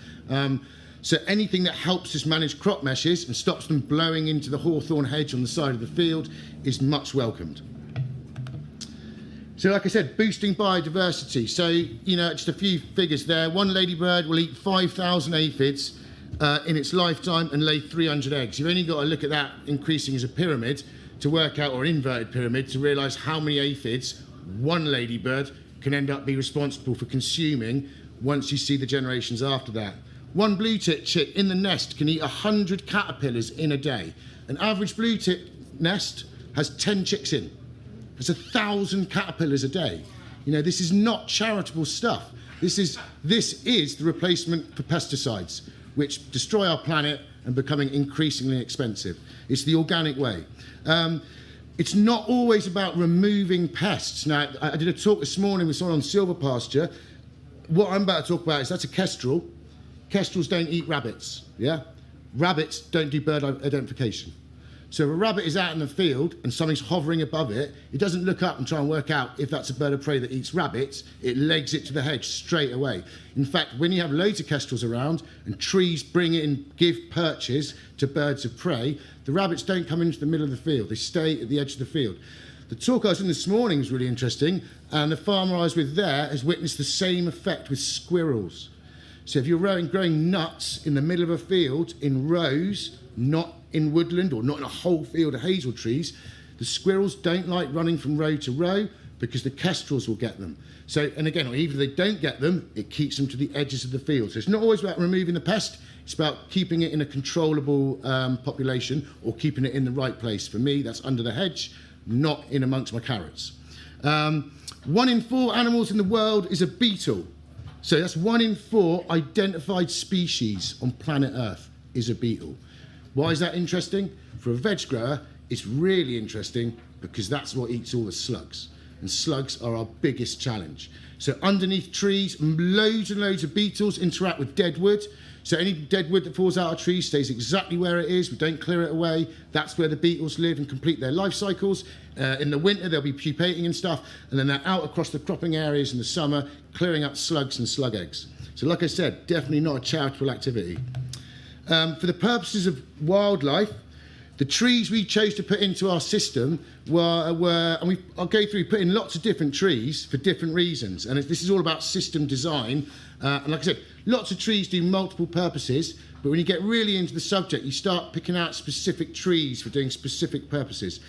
Speaker 5: So anything that helps us manage crop meshes and stops them blowing into the hawthorn hedge on the side of the field is much welcomed. So like I said, boosting biodiversity. So, you know, just a few figures there. One ladybird will eat 5,000 aphids in its lifetime and lay 300 eggs. You've only got to look at that increasing as a pyramid to work out, or an inverted pyramid, to realise how many aphids one ladybird can end up being responsible for consuming once you see the generations after that. One blue tit chick in the nest can eat 100 caterpillars in a day. An average blue tit nest has 10 chicks in. There's 1,000 caterpillars a day. You know, this is not charitable stuff. This is the replacement for pesticides, which destroy our planet and becoming increasingly expensive. It's the organic way. It's not always about removing pests. Now, I did a talk this morning with someone on silver pasture. What I'm about to talk about is that's a kestrel. Kestrels don't eat rabbits, yeah? Rabbits don't do bird identification. So if a rabbit is out in the field and something's hovering above it, it doesn't look up and try and work out if that's a bird of prey that eats rabbits. It legs it to the hedge straight away. In fact, when you have loads of kestrels around and trees give perches to birds of prey, the rabbits don't come into the middle of the field. They stay at the edge of the field. The talk I was in this morning was really interesting, and the farmer I was with there has witnessed the same effect with squirrels. So if you're growing nuts in the middle of a field in rows, not in woodland or not in a whole field of hazel trees, the squirrels don't like running from row to row because the kestrels will get them. So, and again, even if they don't get them, it keeps them to the edges of the field. So it's not always about removing the pest, it's about keeping it in a controllable population or keeping it in the right place. For me, that's under the hedge, not in amongst my carrots. 1 in 4 animals in the world is a beetle. So that's 1 in 4 identified species on planet Earth is a beetle. Why is that interesting? For a veg grower, it's really interesting because that's what eats all the slugs. And slugs are our biggest challenge. So underneath trees, loads and loads of beetles interact with dead wood. So any dead wood that falls out of trees stays exactly where it is. We don't clear it away. That's where the beetles live and complete their life cycles. In the winter, they'll be pupating and stuff. And then they're out across the cropping areas in the summer, clearing up slugs and slug eggs. So like I said, definitely not a charitable activity. For the purposes of wildlife, the trees we chose to put into our system were and I'll go through, put in lots of different trees for different reasons. And this is all about system design. And like I said, lots of trees do multiple purposes, but when you get really into the subject, you start picking out specific trees for doing specific purposes.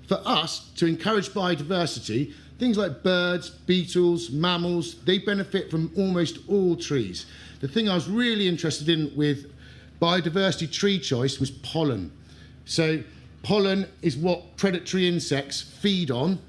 Speaker 5: For us, to encourage biodiversity, things like birds, beetles, mammals, they benefit from almost all trees. The thing I was really interested in with biodiversity tree choice was pollen. So pollen is what predatory insects feed on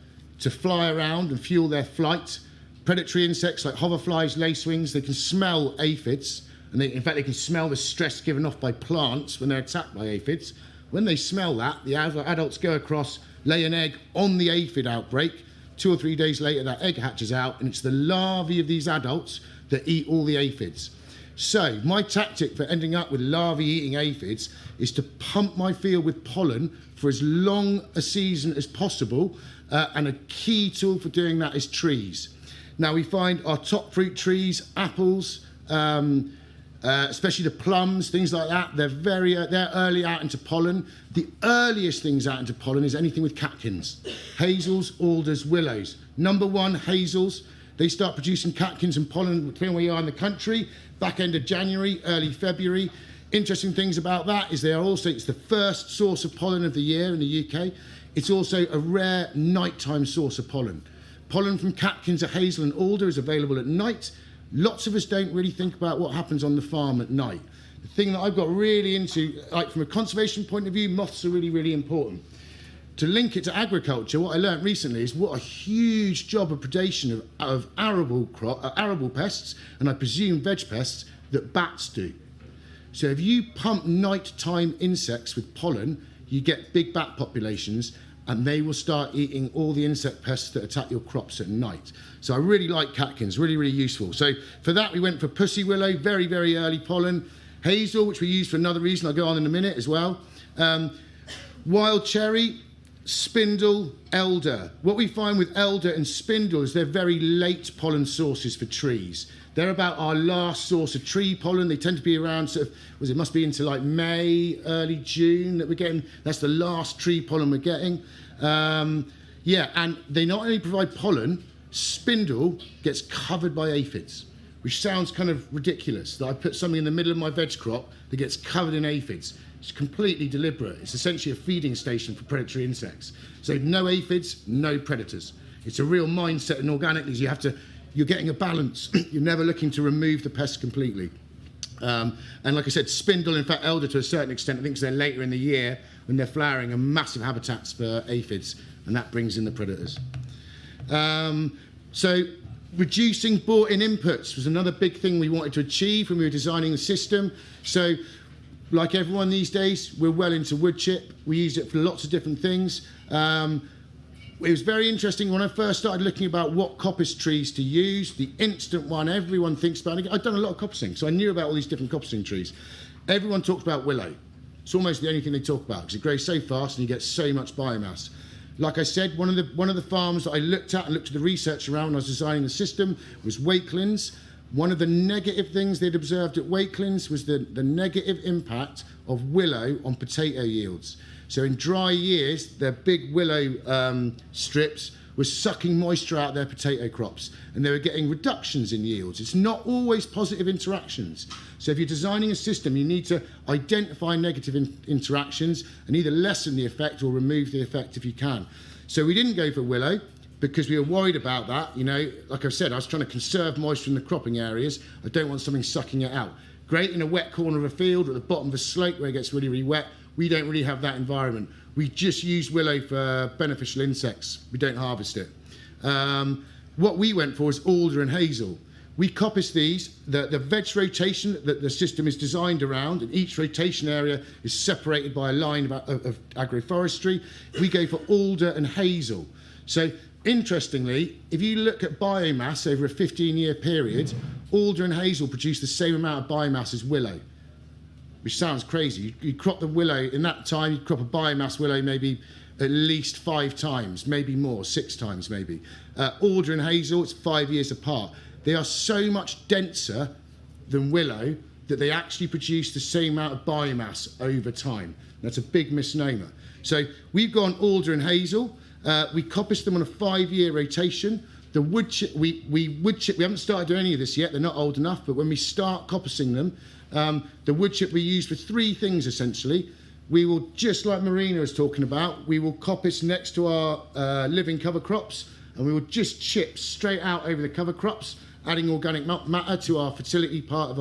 Speaker 5: to fly around and fuel their flight. Predatory insects like hoverflies, lacewings, they can smell aphids, and in fact they can smell the stress given off by plants when they're attacked by aphids. When they smell that, the adults go across, lay an egg on the aphid outbreak. 2 or 3 days later, that egg hatches out, and it's the larvae of these adults that eat all the aphids. So my tactic for ending up with larvae eating aphids is to pump my field with pollen for as long a season as possible, and a key tool for doing that is trees. Now we find our top fruit trees, apples, especially the plums, things like that, they're early out into pollen. The earliest things out into pollen is anything with catkins. Hazels, alders, willows. Number 1, hazels. They start producing catkins and pollen depending where you are in the country, back end of January, early February. Interesting things about that is it's the first source of pollen of the year in the UK. It's also a rare nighttime source of pollen. Pollen from catkins of hazel and alder is available at night. Lots of us don't really think about what happens on the farm at night. The thing that I've got really into, like from a conservation point of view, moths are really, really important. To link it to agriculture, what I learned recently is what a huge job of predation of arable pests, and I presume veg pests, that bats do. So if you pump nighttime insects with pollen, you get big bat populations, and they will start eating all the insect pests that attack your crops at night. So I really like catkins, really, really useful. So for that, we went for pussy willow, very, very early pollen. Hazel, which we use for another reason I'll go on in a minute as well. Wild cherry, spindle, elder. What we find with elder and spindle is they're very late pollen sources for trees. They're about our last source of tree pollen. They tend to be around it must be into like May, early June that we're getting. That's the last tree pollen we're getting. And they not only provide pollen, spindle gets covered by aphids, which sounds kind of ridiculous that I put something in the middle of my veg crop that gets covered in aphids. It's completely deliberate. It's essentially a feeding station for predatory insects. So no aphids, no predators. It's a real mindset in organic. You're getting a balance. You're never looking to remove the pest completely. And like I said, spindle, in fact, elder to a certain extent, I think they're later in the year when they're flowering, are massive habitats for aphids, and that brings in the predators. So reducing bought-in inputs was another big thing we wanted to achieve when we were designing the system. So like everyone these days, we're well into wood chip. We use it for lots of different things. It was very interesting when I first started looking about what coppice trees to use. The instant one everyone thinks about, I'd done a lot of coppicing, so I knew about all these different coppicing trees. Everyone talks about willow. It's almost the only thing they talk about because it grows so fast and you get so much biomass. Like I said, one of the farms that I looked at the research around when I was designing the system was Wakelands. One of the negative things they'd observed at Wakelands was the negative impact of willow on potato yields. So in dry years, their big willow strips were sucking moisture out of their potato crops, and they were getting reductions in yields. It's not always positive interactions. So if you're designing a system, you need to identify negative interactions and either lessen the effect or remove the effect if you can. So we didn't go for willow because we were worried about that. You know, like I said, I was trying to conserve moisture in the cropping areas. I don't want something sucking it out. Great in a wet corner of a field or at the bottom of a slope where it gets really, really wet. We don't really have that environment. We just use willow for beneficial insects. We don't harvest it. What we went for is alder and hazel. We coppice these. The veg rotation that the system is designed around, and each rotation area is separated by a line of agroforestry. We go for alder and hazel. So interestingly, if you look at biomass over a 15-year period, alder and hazel produce the same amount of biomass as willow, which sounds crazy. You crop the willow, in that time, you crop a biomass willow maybe at least 5 times, maybe more, 6 times maybe. Alder and hazel, it's 5 years apart. They are so much denser than willow that they actually produce the same amount of biomass over time. That's a big misnomer. So we've gone alder and hazel. We coppice them on a 5-year rotation. The wood chip, we wood chip, we haven't started doing any of this yet, they're not old enough, but when we start coppicing them, the wood chip we use for 3 things essentially. We will, just like Marina was talking about, we will coppice next to our living cover crops, and we will just chip straight out over the cover crops, adding organic matter to our fertility part of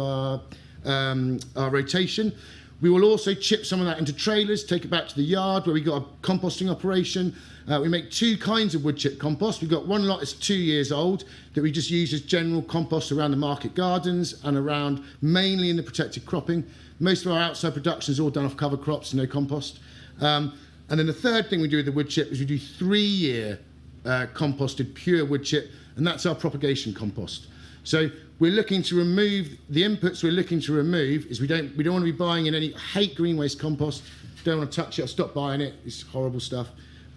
Speaker 5: our rotation. We will also chip some of that into trailers, take it back to the yard where we got a composting operation. We make 2 kinds of wood chip compost. We've got one lot that's 2 years old that we just use as general compost around the market gardens and around mainly in the protected cropping. Most of our outside production is all done off cover crops, no compost. And then the third thing we do with the wood chip is we do 3-year composted pure wood chip, and that's our propagation compost. So we're looking to remove the inputs. We're looking to remove is we don't want to be buying in any. I hate green waste compost. Don't want to touch it. I've stopped buying it. It's horrible stuff.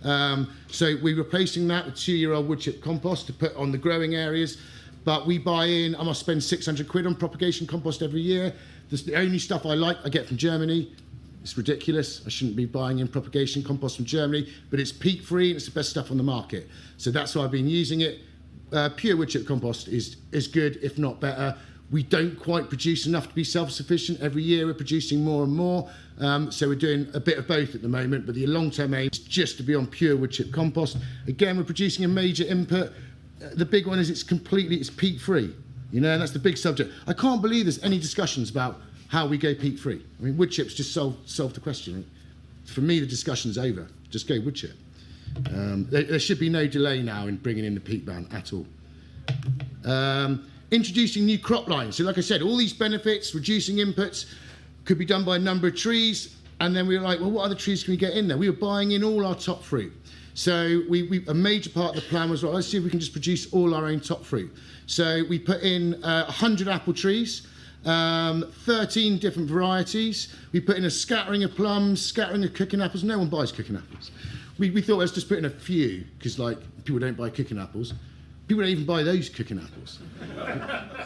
Speaker 5: So we're replacing that with 2-year-old wood chip compost to put on the growing areas. But we buy in. I must spend £600 on propagation compost every year. That's the only stuff I like. I get from Germany. It's ridiculous. I shouldn't be buying in propagation compost from Germany, but it's peat-free and it's the best stuff on the market. So that's why I've been using it. Pure wood chip compost is good, if not better. We don't quite produce enough to be self-sufficient. Every year we're producing more and more. So we're doing a bit of both at the moment, but the long-term aim is just to be on pure wood chip compost. Again, we're producing a major input. The big one is it's peat-free. You know, and that's the big subject. I can't believe there's any discussions about how we go peat-free. I mean, wood chips just solve the question. For me, the discussion's over. Just go wood chip. There should be no delay now in bringing in the peat ban at all. Introducing new crop lines. So like I said, all these benefits, reducing inputs, could be done by a number of trees. And then we were like, well, what other trees can we get in there? We were buying in all our top fruit. So a major part of the plan was, well, let's see if we can just produce all our own top fruit. So we put in 100 apple trees, 13 different varieties. We put in a scattering of plums, scattering of cooking apples. No one buys cooking apples. We thought let's just put in a few, because like people don't buy cooking apples. People don't even buy those cooking apples.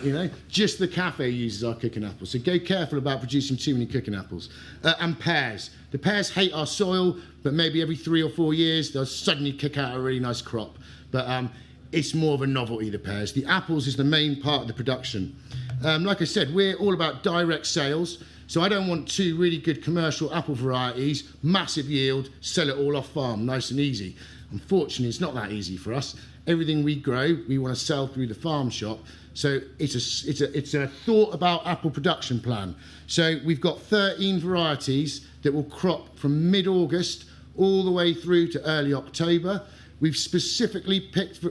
Speaker 5: You know, just the cafe uses our cooking apples. So go careful about producing too many cooking apples. And pears. The pears hate our soil, but maybe every 3 or 4 years they'll suddenly kick out a really nice crop. But it's more of a novelty, the pears. The apples is the main part of the production. Like I said, we're all about direct sales. So I don't want 2 really good commercial apple varieties, massive yield, sell it all off farm, nice and easy. Unfortunately, it's not that easy for us. Everything we grow, we want to sell through the farm shop. So it's a thought about apple production plan. So we've got 13 varieties that will crop from mid-August all the way through to early October. We've specifically picked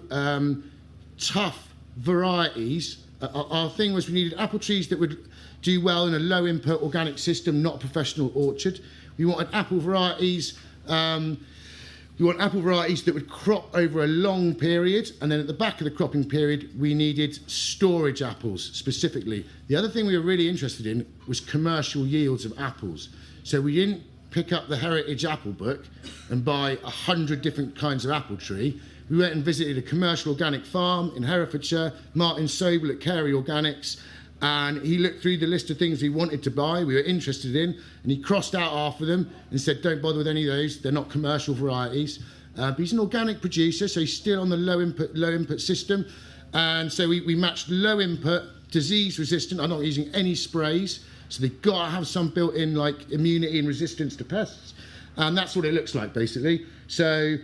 Speaker 5: tough varieties. Our thing was we needed apple trees that would do well in a low input organic system, not a professional orchard. We wanted apple varieties. We want apple varieties that would crop over a long period, and then at the back of the cropping period, we needed storage apples specifically. The other thing we were really interested in was commercial yields of apples. So we didn't pick up the Heritage Apple Book and buy 100 different kinds of apple tree. We went and visited a commercial organic farm in Herefordshire, Martin Sobel at Carey Organics, And he looked through the list of things he wanted to buy, we were interested in, and he crossed out half of them and said, don't bother with any of those, they're not commercial varieties. But he's an organic producer, so he's still on the low input system. And so we matched low input, disease resistant. I'm not using any sprays, so they've got to have some built in like immunity and resistance to pests. And that's what it looks like basically. So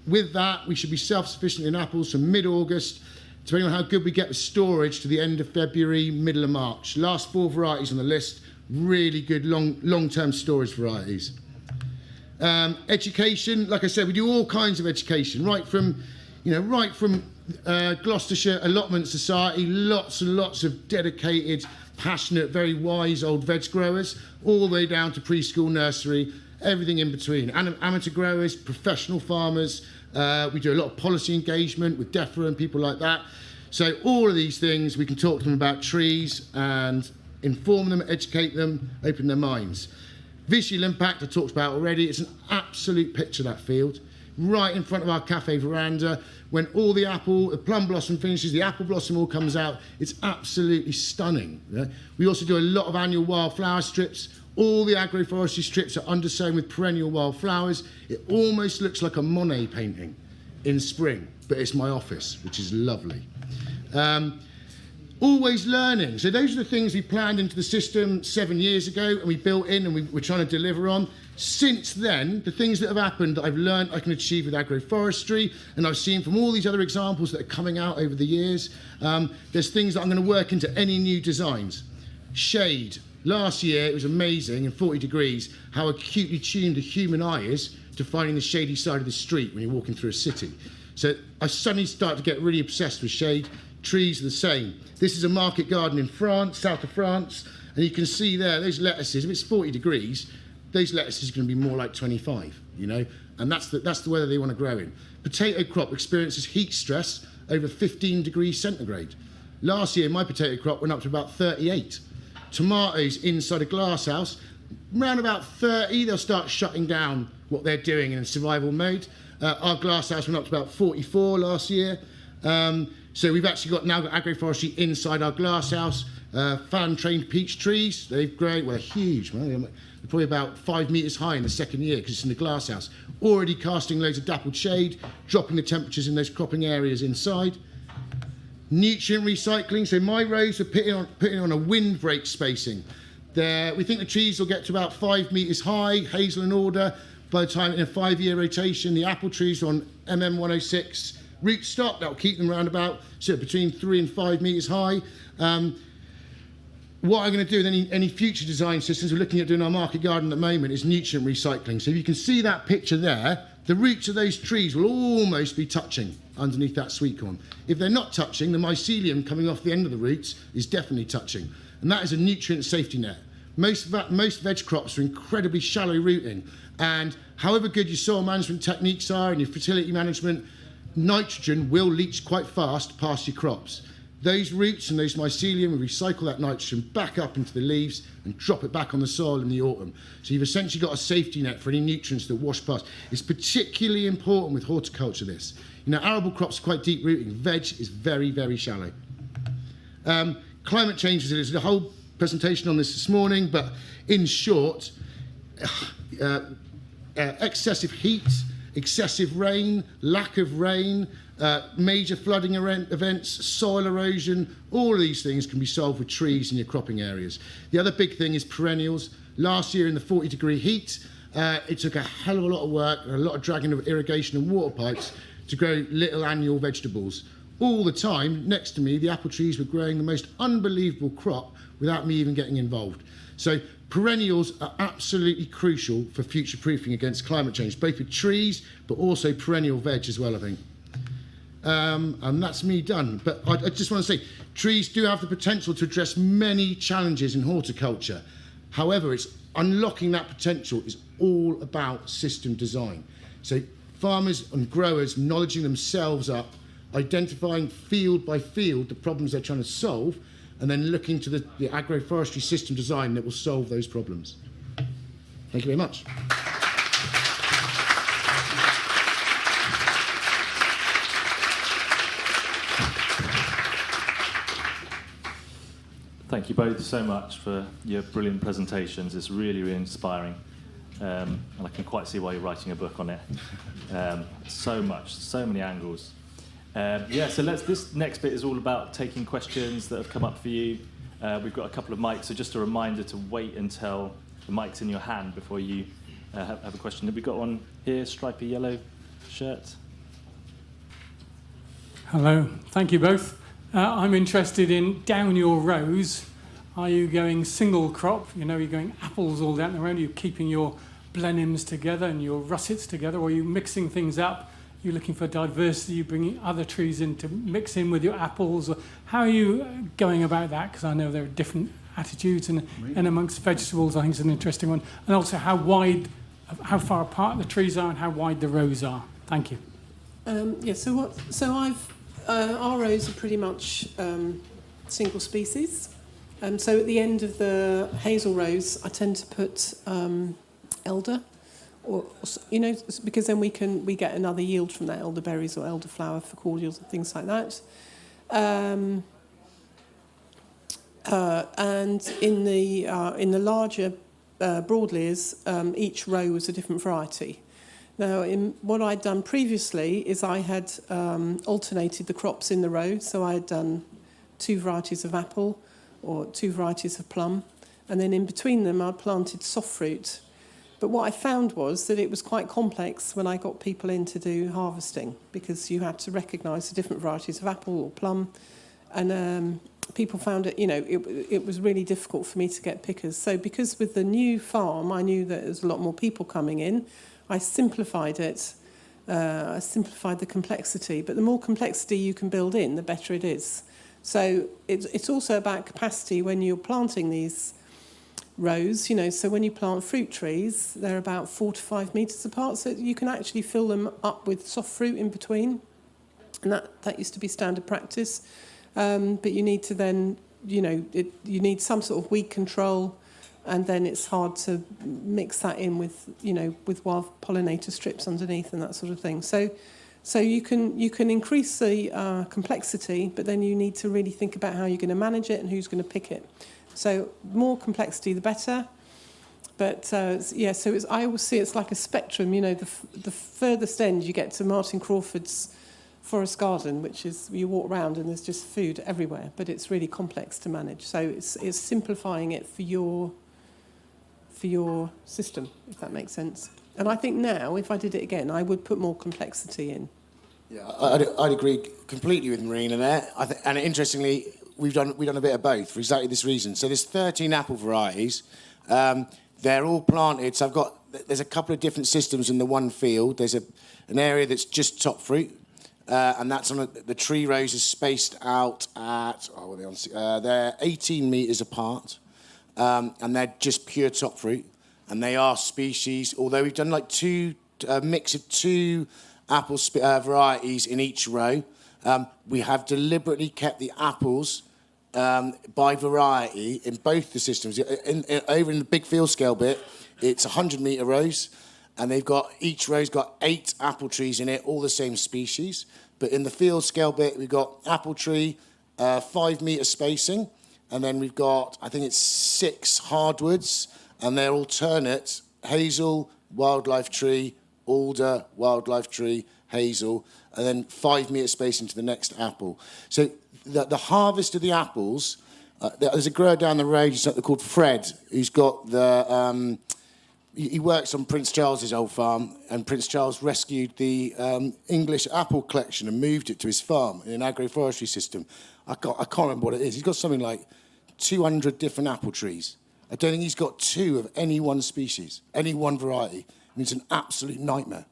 Speaker 5: with that, we should be self-sufficient in apples from mid-August, depending on how good we get with storage, to the end of February, middle of March. Last 4 varieties on the list, really good long-term storage varieties. Education, like I said, we do all kinds of education, right from Gloucestershire Allotment Society, lots and lots of dedicated, passionate, very wise old veg growers, all the way down to preschool, nursery, everything in between. Amateur growers, professional farmers. We do a lot of policy engagement with DEFRA and people like that. So all of these things, we can talk to them about trees and inform them, educate them, open their minds. Visual impact I talked about already. It's an absolute picture, that field, right in front of our cafe veranda. When all the plum blossom finishes, the apple blossom all comes out. It's absolutely stunning. Yeah? We also do a lot of annual wildflower strips. All the agroforestry strips are undersown with perennial wildflowers. It almost looks like a Monet painting in spring, but it's my office, which is lovely. Always learning. So those are the things we planned into the system 7 years ago, and we built in and we're trying to deliver on. Since then, the things that have happened that I've learned I can achieve with agroforestry, and I've seen from all these other examples that are coming out over the years, there's things that I'm going to work into any new designs. Shade. Last year, it was amazing in 40 degrees how acutely tuned the human eye is to finding the shady side of the street when you're walking through a city. So I suddenly started to get really obsessed with shade. Trees are the same. This is a market garden in France, south of France, and you can see there, those lettuces, if it's 40 degrees, those lettuces are going to be more like 25, and that's the weather they want to grow in. Potato crop experiences heat stress over 15 degrees centigrade. Last year, my potato crop went up to about 38. Tomatoes inside a glass house, around about 30, they'll start shutting down what they're doing in survival mode. Our glass house went up to about 44 last year. So we've actually got agroforestry inside our glass house. Fan-trained peach trees, they've grown, well, they're huge, man. They're probably about 5 metres high in the second year because it's in the glass house. Already casting loads of dappled shade, dropping the temperatures in those cropping areas inside. Nutrient recycling, so my rows are putting on a windbreak spacing. We think the trees will get to about 5 metres high, hazel and alder. By the time in a 5-year rotation, the apple trees are on MM106 rootstock, that'll keep them around about between 3 and 5 metres high. What I'm going to do with any future design systems we're looking at doing our market garden at the moment is nutrient recycling. So if you can see that picture there, the roots of those trees will almost be touching underneath that sweet corn. If they're not touching, the mycelium coming off the end of the roots is definitely touching. And that is a nutrient safety net. Most veg crops are incredibly shallow rooting. And however good your soil management techniques are and your fertility management, nitrogen will leach quite fast past your crops. Those roots and those mycelium will recycle that nitrogen back up into the leaves and drop it back on the soil in the autumn. So you've essentially got a safety net for any nutrients that wash past. It's particularly important with horticulture, this. Arable crops are quite deep rooting. Veg is very, very shallow. Climate change resilience. There's a whole presentation on this morning, but in short, excessive heat, excessive rain, lack of rain, major flooding events, soil erosion, all of these things can be solved with trees in your cropping areas. The other big thing is perennials. Last year in the 40-degree heat, it took a hell of a lot of work and a lot of dragging of irrigation and water pipes to grow little annual vegetables. All the time, next to me, the apple trees were growing the most unbelievable crop without me even getting involved. So perennials are absolutely crucial for future-proofing against climate change, both with trees, but also perennial veg as well, I think. And that's me done. But I just want to say, trees do have the potential to address many challenges in horticulture. However, it's unlocking that potential is all about system design. So farmers and growers knowledging themselves up, identifying field by field the problems they're trying to solve, and then looking to the agroforestry system design that will solve those problems. Thank you very much.
Speaker 2: Thank you both so much for your brilliant presentations. It's really, really inspiring. And I can quite see why you're writing a book on it. So many angles. So this next bit is all about taking questions that have come up for you. We've got a couple of mics, so just a reminder to wait until the mic's in your hand before you have a question. Have we got one here, stripy yellow shirt?
Speaker 6: Hello, thank you both. I'm interested in down your rows. Are you going single crop? You're going apples all down the road. Are you keeping your blenheims together and your russets together? Or are you mixing things up? You're looking for diversity. You're bringing other trees in to mix in with your apples. How are you going about that? Because I know there are different attitudes, and amongst vegetables, I think it's an interesting one. And also how far apart the trees are and how wide the rows are. Thank you.
Speaker 3: Our rows are pretty much single species. So at the end of the hazel rows, I tend to put elder, or because then we get another yield from that, elderberries or elderflower for cordials and things like that. And in the larger broadlears, each row was a different variety. Now, what I'd done previously is I had alternated the crops in the row. So I had done 2 varieties of apple or 2 varieties of plum. And then in between them, I planted soft fruit. But what I found was that it was quite complex when I got people in to do harvesting, because you had to recognise the different varieties of apple or plum. And people found it, it was really difficult for me to get pickers. So because with the new farm, I knew that there was a lot more people coming in, I simplified it. I simplified the complexity. But the more complexity you can build in, the better it is. So it's also about capacity when you're planting these rows. So when you plant fruit trees, they're about 4 to 5 metres apart. So you can actually fill them up with soft fruit in between. And that used to be standard practice. But you need to then, you need some sort of weed control. And then it's hard to mix that in with wild pollinator strips underneath and that sort of thing. So you can increase the complexity, but then you need to really think about how you're going to manage it and who's going to pick it. So more complexity, the better. But I always see it's like a spectrum. The furthest end you get to Martin Crawford's forest garden, which is you walk around and there's just food everywhere, but it's really complex to manage. So it's simplifying it for your system, if that makes sense. And I think now, if I did it again, I would put more complexity in.
Speaker 5: Yeah, I'd agree completely with Marina there. And interestingly, we've done a bit of both for exactly this reason. So there's 13 apple varieties. They're all planted. So there's a couple of different systems in the one field. There's an area that's just top fruit, and that's on the tree rows are spaced out at they're 18 metres apart. And they're just pure top fruit, and they are species. Although we've done like a mix of 2 apple varieties in each row, we have deliberately kept the apples by variety in both the systems. Over in the big field scale bit, it's 100-metre rows, and each row's got 8 apple trees in it, all the same species. But in the field scale bit, we've got apple tree, 5-metre spacing. And then we've got, I think it's 6 hardwoods, and they're alternate: hazel, wildlife tree, alder, wildlife tree, hazel, and then 5-metre spacing to the next apple. So the harvest of the apples, there's a grower down the road called Fred, who's got he works on Prince Charles's old farm, and Prince Charles rescued the English apple collection and moved it to his farm in an agroforestry system. I can't remember what it is. He's got something like 200 different apple trees. I don't think he's got 2 of any one species, any one variety. I mean, it's an absolute nightmare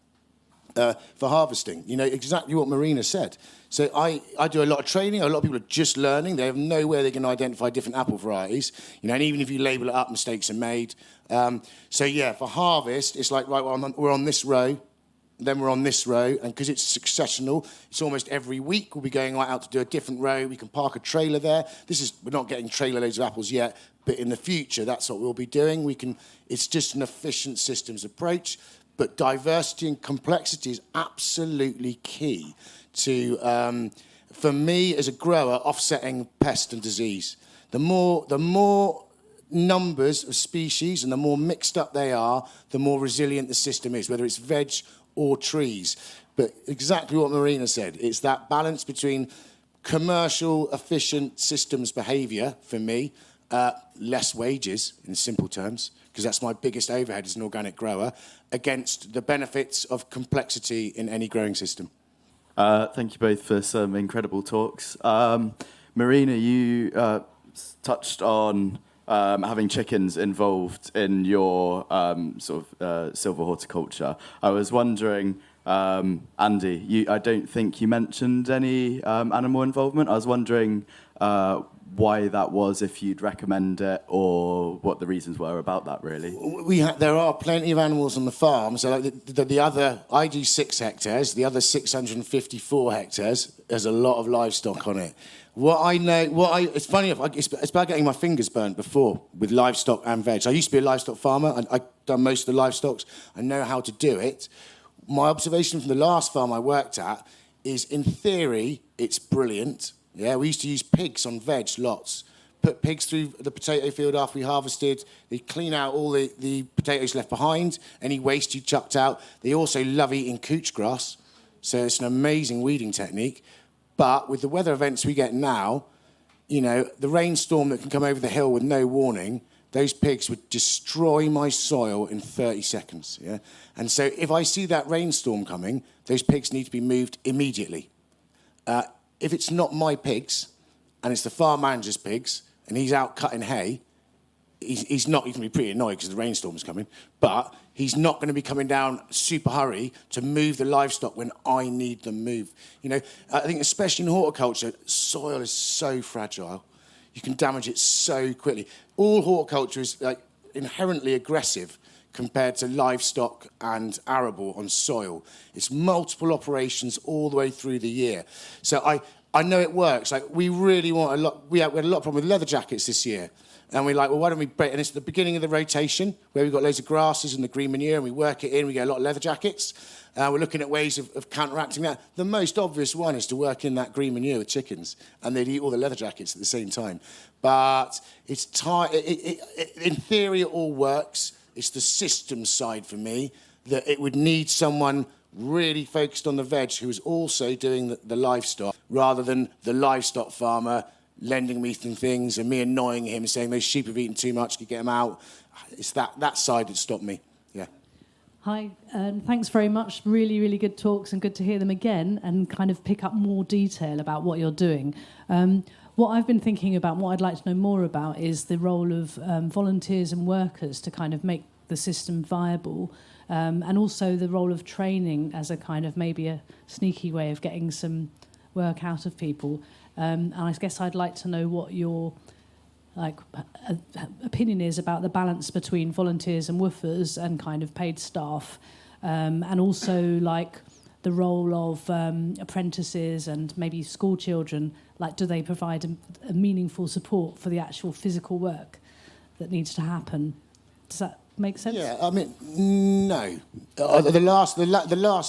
Speaker 5: for harvesting. Exactly what Marina said. So I do a lot of training. A lot of people are just learning. They have no way they can identify different apple varieties. And even if you label it up, mistakes are made. For harvest, it's like, right, well, we're on this row. Then we're on this row, and because it's successional, it's almost every week we'll be going out to do a different row. We can park a trailer there. We're not getting trailer loads of apples yet, but in the future, that's what we'll be doing. It's just an efficient systems approach, but diversity and complexity is absolutely key to, for me as a grower, offsetting pest and disease. The more numbers of species and the more mixed up they are, the more resilient the system is, whether it's veg or trees. But exactly what Marina said, it's that balance between commercial, efficient systems behaviour, for me, less wages, in simple terms, because that's my biggest overhead as an organic grower, against the benefits of complexity in any growing system.
Speaker 7: Thank you both for some incredible talks. Marina, you touched on having chickens involved in your silvohorticulture. I was wondering, Andy, I don't think you mentioned any animal involvement. I was wondering why that was, if you'd recommend it, or what the reasons were about that, really.
Speaker 5: There are plenty of animals on the farm. So like the other, I do 6 hectares. The other 654 hectares, there's a lot of livestock on it. It's funny, it's about getting my fingers burnt before with livestock and veg. I used to be a livestock farmer. I've done most of the livestock. I know how to do it. My observation from the last farm I worked at is, in theory, it's brilliant. Yeah, we used to use pigs on veg lots. Put pigs through the potato field after we harvested. They clean out all the potatoes left behind, any waste you chucked out. They also love eating couch grass, so it's an amazing weeding technique. But with the weather events we get now, you know, the rainstorm that can come over the hill with no warning, those pigs would destroy my soil in 30 seconds. Yeah, and so if I see that rainstorm coming, those pigs need to be moved immediately. If it's not my pigs, and it's the farm manager's pigs, and he's out cutting hay, he's going to be pretty annoyed because the rainstorm's coming, but he's not going to be coming down super hurry to move the livestock when I need them moved. You know, I think especially in horticulture, soil is so fragile. You can damage it so quickly. All horticulture is like inherently aggressive compared to livestock and arable on soil. It's multiple operations all the way through the year. So I know it works. Like, we really want we had a lot of problem with leather jackets this year. And we're like, well, why don't we break? And it's the beginning of the rotation where we've got loads of grasses and the green manure, and we work it in. We get a lot of leather jackets. We're looking at ways of counteracting that. The most obvious one is to work in that green manure with chickens, and they'd eat all the leather jackets at the same time. But it's in theory, it all works. It's the systems side for me that it would need someone really focused on the veg who is also doing the livestock, rather than the livestock farmer lending me some things and me annoying him, saying those sheep have eaten too much, could get them out. It's that side that stopped me. Yeah.
Speaker 8: Hi, thanks very much. Really, really good talks, and good to hear them again and kind of pick up more detail about what you're doing. What I've been thinking about, what I'd like to know more about, is the role of volunteers and workers to kind of make the system viable, and also the role of training as a kind of maybe a sneaky way of getting some work out of people. And I guess I'd like to know what your opinion is about the balance between volunteers and woofers and kind of paid staff, and also like the role of apprentices and maybe school children. Like, do they provide a meaningful support for the actual physical work that needs to happen? Does that make sense?
Speaker 5: Yeah, I mean, no. The last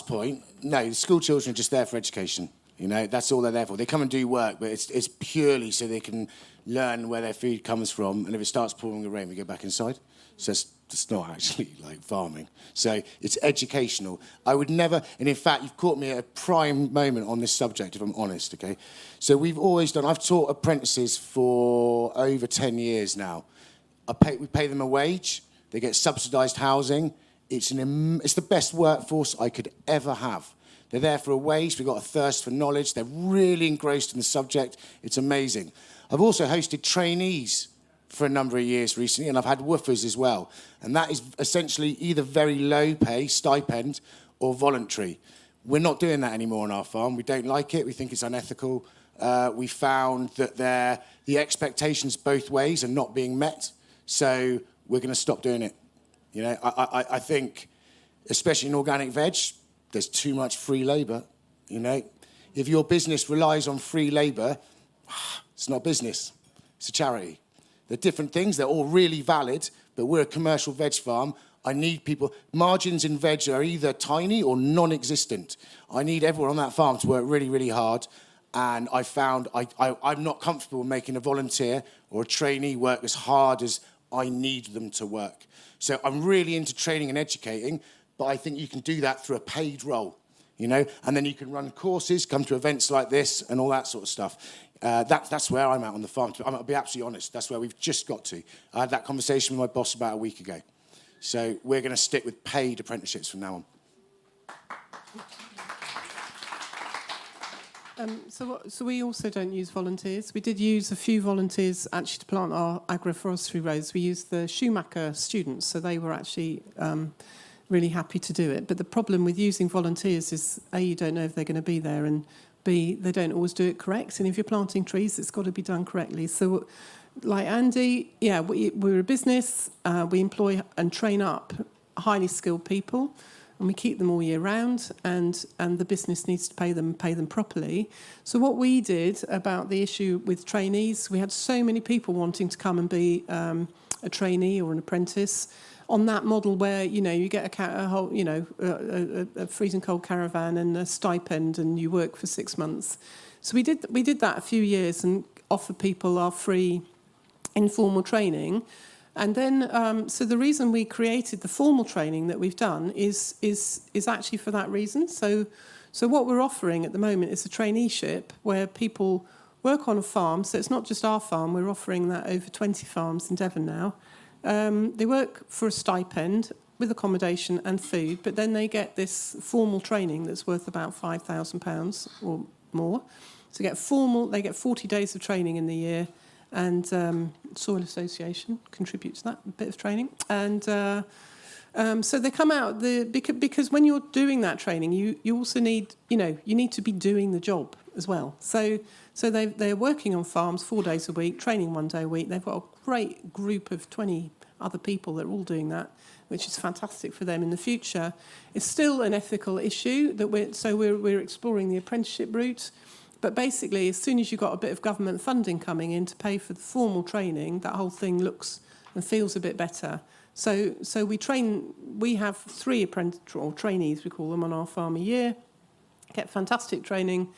Speaker 5: point, no. The school children are just there for education. You know, that's all they're there for. They come and do work, but it's purely so they can learn where their food comes from. And if it starts pouring the rain, we go back inside. So it's not actually like farming. So it's educational. I would never, and in fact, you've caught me at a prime moment on this subject, if I'm honest, okay? So I've taught apprentices for over 10 years now. We pay them a wage. They get subsidised housing. It's the best workforce I could ever have. They're there for a wage. We've got a thirst for knowledge. They're really engrossed in the subject. It's amazing. I've also hosted trainees for a number of years recently, and I've had woofers as well. And that is essentially either very low pay, stipend, or voluntary. We're not doing that anymore on our farm. We don't like it. We think it's unethical. We found that the expectations both ways are not being met. So we're going to stop doing it. You know, I think, especially in organic veg, there's too much free labour, you know. If your business relies on free labour, it's not business, it's a charity. They're different things, they're all really valid, but we're a commercial veg farm. I need people. Margins in veg are either tiny or non-existent. I need everyone on that farm to work really, really hard, And I found I'm not comfortable making a volunteer or a trainee work as hard as I need them to work. So I'm really into training and educating, but I think you can do that through a paid role, you know, and then you can run courses, come to events like this and all that sort of stuff. That's where I'm at on the farm. I'll be absolutely honest, that's where we've just got to. I had that conversation with my boss about a week ago. So we're going to stick with paid apprenticeships from now on.
Speaker 3: So we also don't use volunteers. We did use a few volunteers actually to plant our agroforestry rows. We used the Schumacher students, so they were actually really happy to do it. But the problem with using volunteers is, A, you don't know if they're going to be there, and B, they don't always do it correct. And if you're planting trees, it's got to be done correctly. So like Andy, yeah, we're a business. We employ and train up highly skilled people, and we keep them all year round, and the business needs to pay them properly. So what we did about the issue with trainees, we had so many people wanting to come and be a trainee or an apprentice on that model where, you know, you get a freezing cold caravan and a stipend, and you work for 6 months. So we did that a few years and offered people our free informal training. And then, so the reason we created the formal training that we've done is actually for that reason. So what we're offering at the moment is a traineeship where people work on a farm. So it's not just our farm. We're offering that over 20 farms in Devon now. They work for a stipend with accommodation and food, but then they get this formal training that's worth about £5,000 or more. So they get 40 days of training in the year. And Soil Association contributes to that, a bit of training. And so they come out, because when you're doing that training, you also need, you need to be doing the job as well. So they're working on farms 4 days a week, training 1 day a week. They've got a great group of 20 other people that are all doing that, which is fantastic for them in the future. It's still an ethical issue that we're exploring the apprenticeship route. But basically, as soon as you've got a bit of government funding coming in to pay for the formal training, that whole thing looks and feels a bit better. So we have 3 apprentices, or trainees, we call them, on our farm a year, get fantastic training,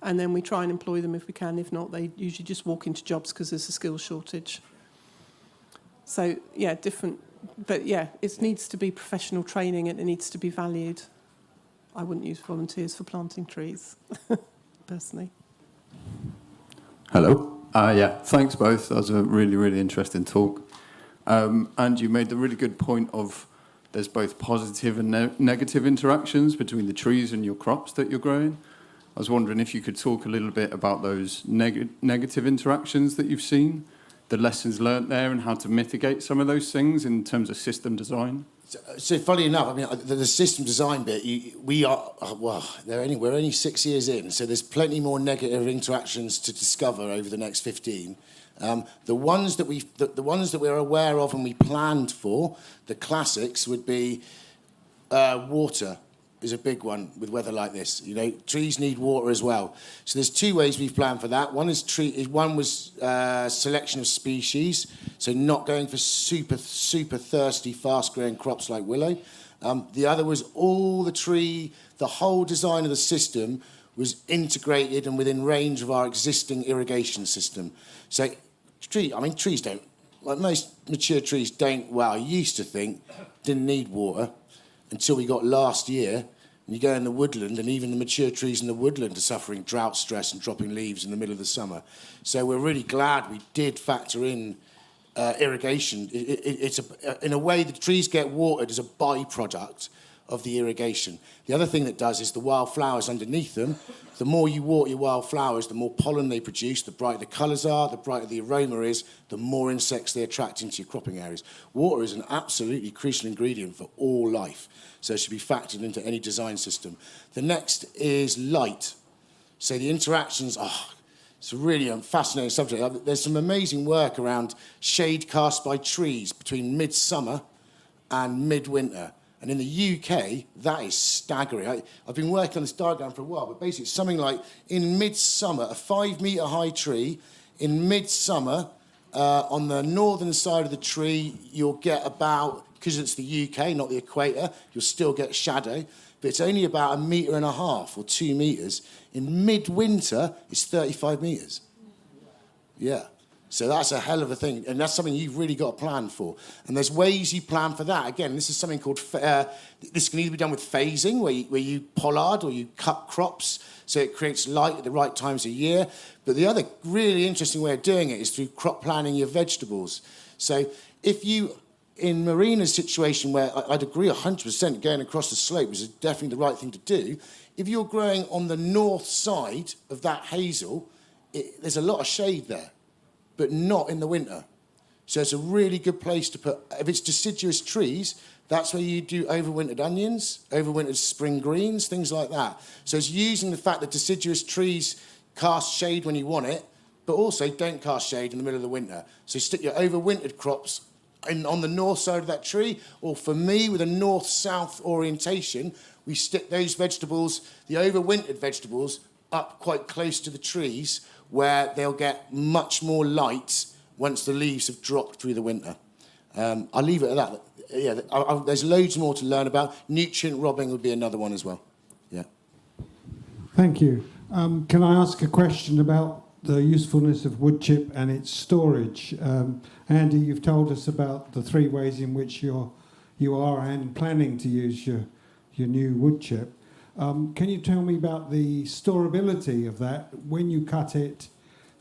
Speaker 3: and then we try and employ them if we can. If not, they usually just walk into jobs because there's a skills shortage. So, yeah, different. But, yeah, it needs to be professional training and it needs to be valued. I wouldn't use volunteers for planting trees. Personally.
Speaker 9: Hello. Thanks both. That was a really, really interesting talk. And you made the really good point of there's both positive and negative interactions between the trees and your crops that you're growing. I was wondering if you could talk a little bit about those negative interactions that you've seen, the lessons learnt there, and how to mitigate some of those things in terms of system design.
Speaker 5: So funny enough, I mean, the system design bit, we're only 6 years in, so there's plenty more negative interactions to discover over the next 15. The ones that we're aware of and we planned for, the classics would be water is a big one with weather like this. You know, trees need water as well. So there's 2 ways we've planned for that. One was selection of species, so not going for super thirsty, fast-growing crops like willow. The other was the whole design of the system was integrated and within range of our existing irrigation system. So trees don't, like most mature trees used to think didn't need water, until we got last year, and you go in the woodland, and even the mature trees in the woodland are suffering drought stress and dropping leaves in the middle of the summer. So we're really glad we did factor in irrigation. In a way, the trees get watered as a byproduct of the irrigation. The other thing that does is the wildflowers underneath them. The more you water your wildflowers, the more pollen they produce, the brighter the colours are, the brighter the aroma is, the more insects they attract into your cropping areas. Water is an absolutely crucial ingredient for all life, so it should be factored into any design system. The next is light. So the interactions, it's a really fascinating subject. There's some amazing work around shade cast by trees between midsummer and midwinter. And in the UK, that is staggering. I've been working on this diagram for a while, but basically it's something like in midsummer, a 5-metre high tree, in midsummer, on the northern side of the tree, you'll get about, because it's the UK, not the equator, you'll still get shadow. but it's only about 1.5 meters or 2 meters. In midwinter, it's 35 meters. Yeah. So that's a hell of a thing, and that's something you've really got to plan for. And there's ways you plan for that. Again, this is something called, this can either be done with phasing, where you pollard or you cut crops so it creates light at the right times of year. But the other really interesting way of doing it is through crop planning your vegetables. So if you, in Marina's situation, where I'd agree 100% going across the slope is definitely the right thing to do, if you're growing on the north side of that hazel, there's a lot of shade there, but not in the winter. So it's a really good place to put, if it's deciduous trees, that's where you do overwintered onions, overwintered spring greens, things like that. So it's using the fact that deciduous trees cast shade when you want it, but also don't cast shade in the middle of the winter. So stick your overwintered crops on the north side of that tree, or for me, with a north-south orientation, we stick those vegetables, the overwintered vegetables, up quite close to the trees where they'll get much more light once the leaves have dropped through the winter. I'll leave it at that. Yeah, there's loads more to learn about. Nutrient robbing would be another one as well. Yeah.
Speaker 10: Thank you. Can I ask a question about the usefulness of wood chip and its storage? Andy, you've told us about the 3 ways in which you are and planning to use your new wood chip. Can you tell me about the storability of that? When you cut it,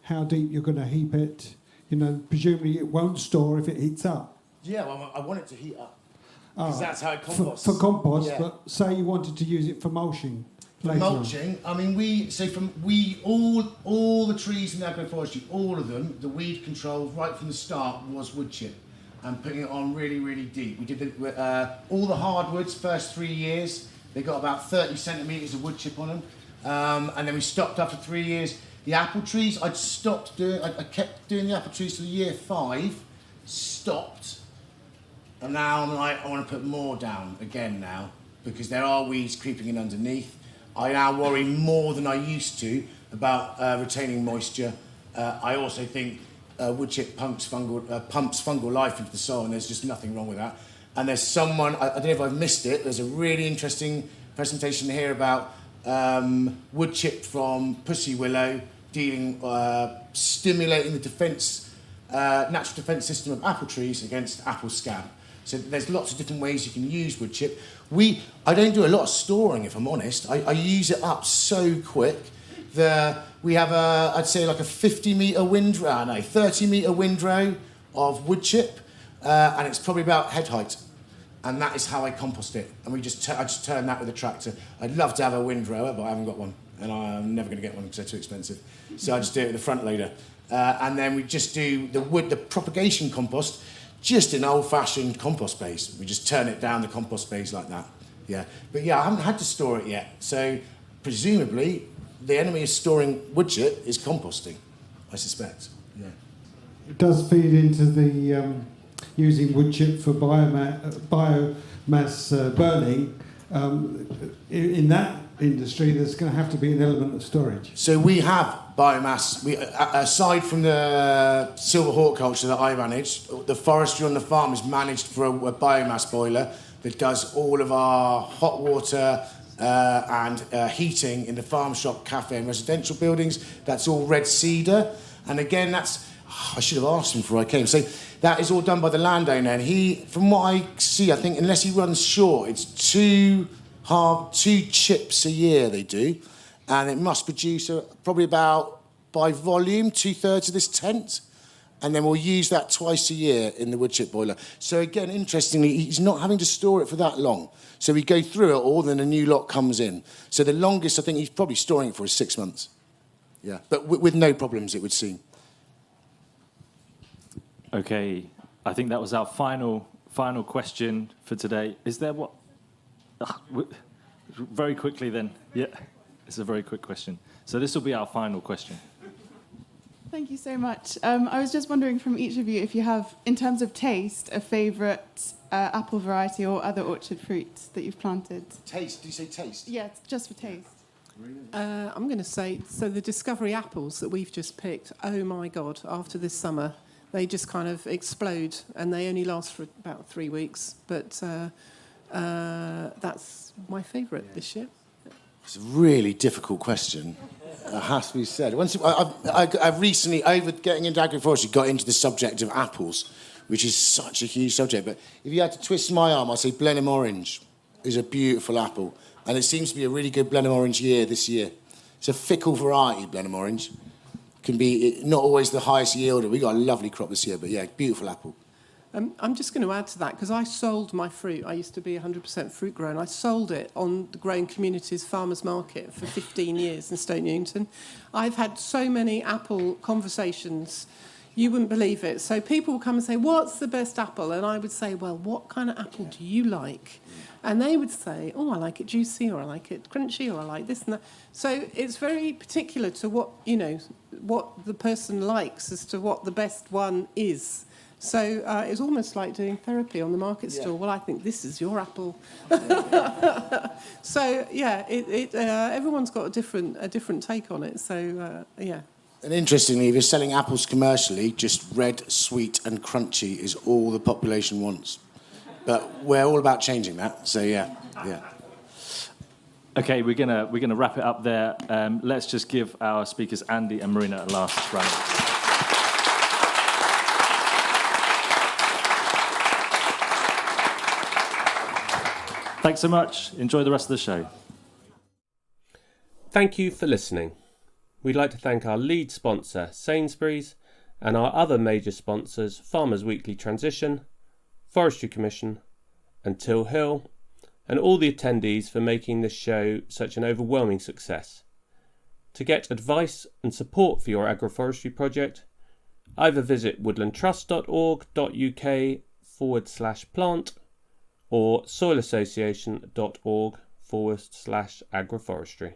Speaker 10: how deep you're going to heap it? You know, presumably it won't store if it heats up.
Speaker 5: Yeah, well, I want it to heat up. Because that's how it composts.
Speaker 10: For compost,
Speaker 5: yeah.
Speaker 10: But say you wanted to use it for mulching.
Speaker 5: For mulching, I mean, all the trees in agroforestry, all of them, the weed control right from the start was wood chip, and putting it on really, really deep. We did all the hardwoods first 3 years. They got about 30 centimetres of wood chip on them, and then we stopped after 3 years. The apple trees, I kept doing the apple trees till year 5, stopped, and now I'm like, I want to put more down again now, because there are weeds creeping in underneath. I now worry more than I used to about retaining moisture. I also think wood chip pumps fungal life into the soil, and there's just nothing wrong with that. And there's someone, I don't know if I've missed it, there's a really interesting presentation here about wood chip from pussy willow, stimulating the natural defence system of apple trees against apple scab. So there's lots of different ways you can use wood chip. I don't do a lot of storing, if I'm honest. I use it up so quick. We have I'd say like a 30-metre windrow of wood chip, and it's probably about head height. And that is how I compost it. And I just turn that with a tractor. I'd love to have a windrower, but I haven't got one. And I'm never going to get one because they're too expensive. So I just do it with a front loader. And then we just do the propagation compost, just in old-fashioned compost bays. We just turn it down the compost bays like that. Yeah. But yeah, I haven't had to store it yet. So presumably, the enemy of storing wood chip is composting, I suspect. Yeah.
Speaker 10: It does feed into the using wood chip for biomass burning. In that industry, there's going to have to be an element of storage.
Speaker 5: So we have biomass. Aside from the silvohorticulture that I manage, the forestry on the farm is managed for a biomass boiler that does all of our hot water and heating in the farm shop, cafe and residential buildings. That's all red cedar. And again, I should have asked him before I came. So that is all done by the landowner. And from what I see, I think unless he runs short, it's two chips a year they do. And it must produce probably about, by volume, 2/3 of this tent. And then we'll use that twice a year in the wood chip boiler. So again, interestingly, he's not having to store it for that long. So we go through it all, then a new lot comes in. So the longest I think he's probably storing it for is 6 months. Yeah, but with no problems, it would seem.
Speaker 2: Okay, I think that was our final question for today. Is there what? Very quickly then. Yeah, it's a very quick question. So this will be our final question.
Speaker 11: Thank you so much. I was just wondering from each of you if you have, in terms of taste, a favourite apple variety or other orchard fruit that you've planted.
Speaker 5: Taste? Do you say taste?
Speaker 11: Yeah, just for taste.
Speaker 3: I'm going to say, so the Discovery apples that we've just picked, oh my God, after this summer, they just kind of explode, and they only last for about 3 weeks. But That's my favourite this year.
Speaker 5: It's a really difficult question. It has to be said. I've recently, over getting into agroforestry, got into the subject of apples, which is such a huge subject. But if you had to twist my arm, I'd say Blenheim Orange is a beautiful apple. And it seems to be a really good Blenheim Orange year this year. It's a fickle variety, Blenheim Orange. Can be not always the highest yielder. We got a lovely crop this year, but yeah, beautiful apple.
Speaker 3: I'm just going to add to that, because I sold my fruit. I used to be 100% fruit grower, and I sold it on the Growing Communities Farmers Market for 15 years in Stoke Newington. I've had so many apple conversations, you wouldn't believe it. So people would come and say, what's the best apple? And I would say, well, what kind of apple do you like? And they would say, oh, I like it juicy, or I like it crunchy, or I like this and that. So it's very particular to what, what the person likes as to what the best one is. So it's almost like doing therapy on the market stall. Well, I think this is your apple. So yeah, everyone's got a different take on it. So yeah.
Speaker 5: And interestingly, if you're selling apples commercially, just red, sweet, and crunchy is all the population wants. But we're all about changing that. So yeah.
Speaker 2: Okay, we're gonna wrap it up there. Let's just give our speakers Andy and Marina a last round. Thanks so much. Enjoy the rest of the show.
Speaker 1: Thank you for listening. We'd like to thank our lead sponsor, Sainsbury's, and our other major sponsors, Farmers Weekly Transition, Forestry Commission, and Till Hill, and all the attendees for making this show such an overwhelming success. To get advice and support for your agroforestry project, either visit woodlandtrust.org.uk/plant or soilassociation.org/agroforestry.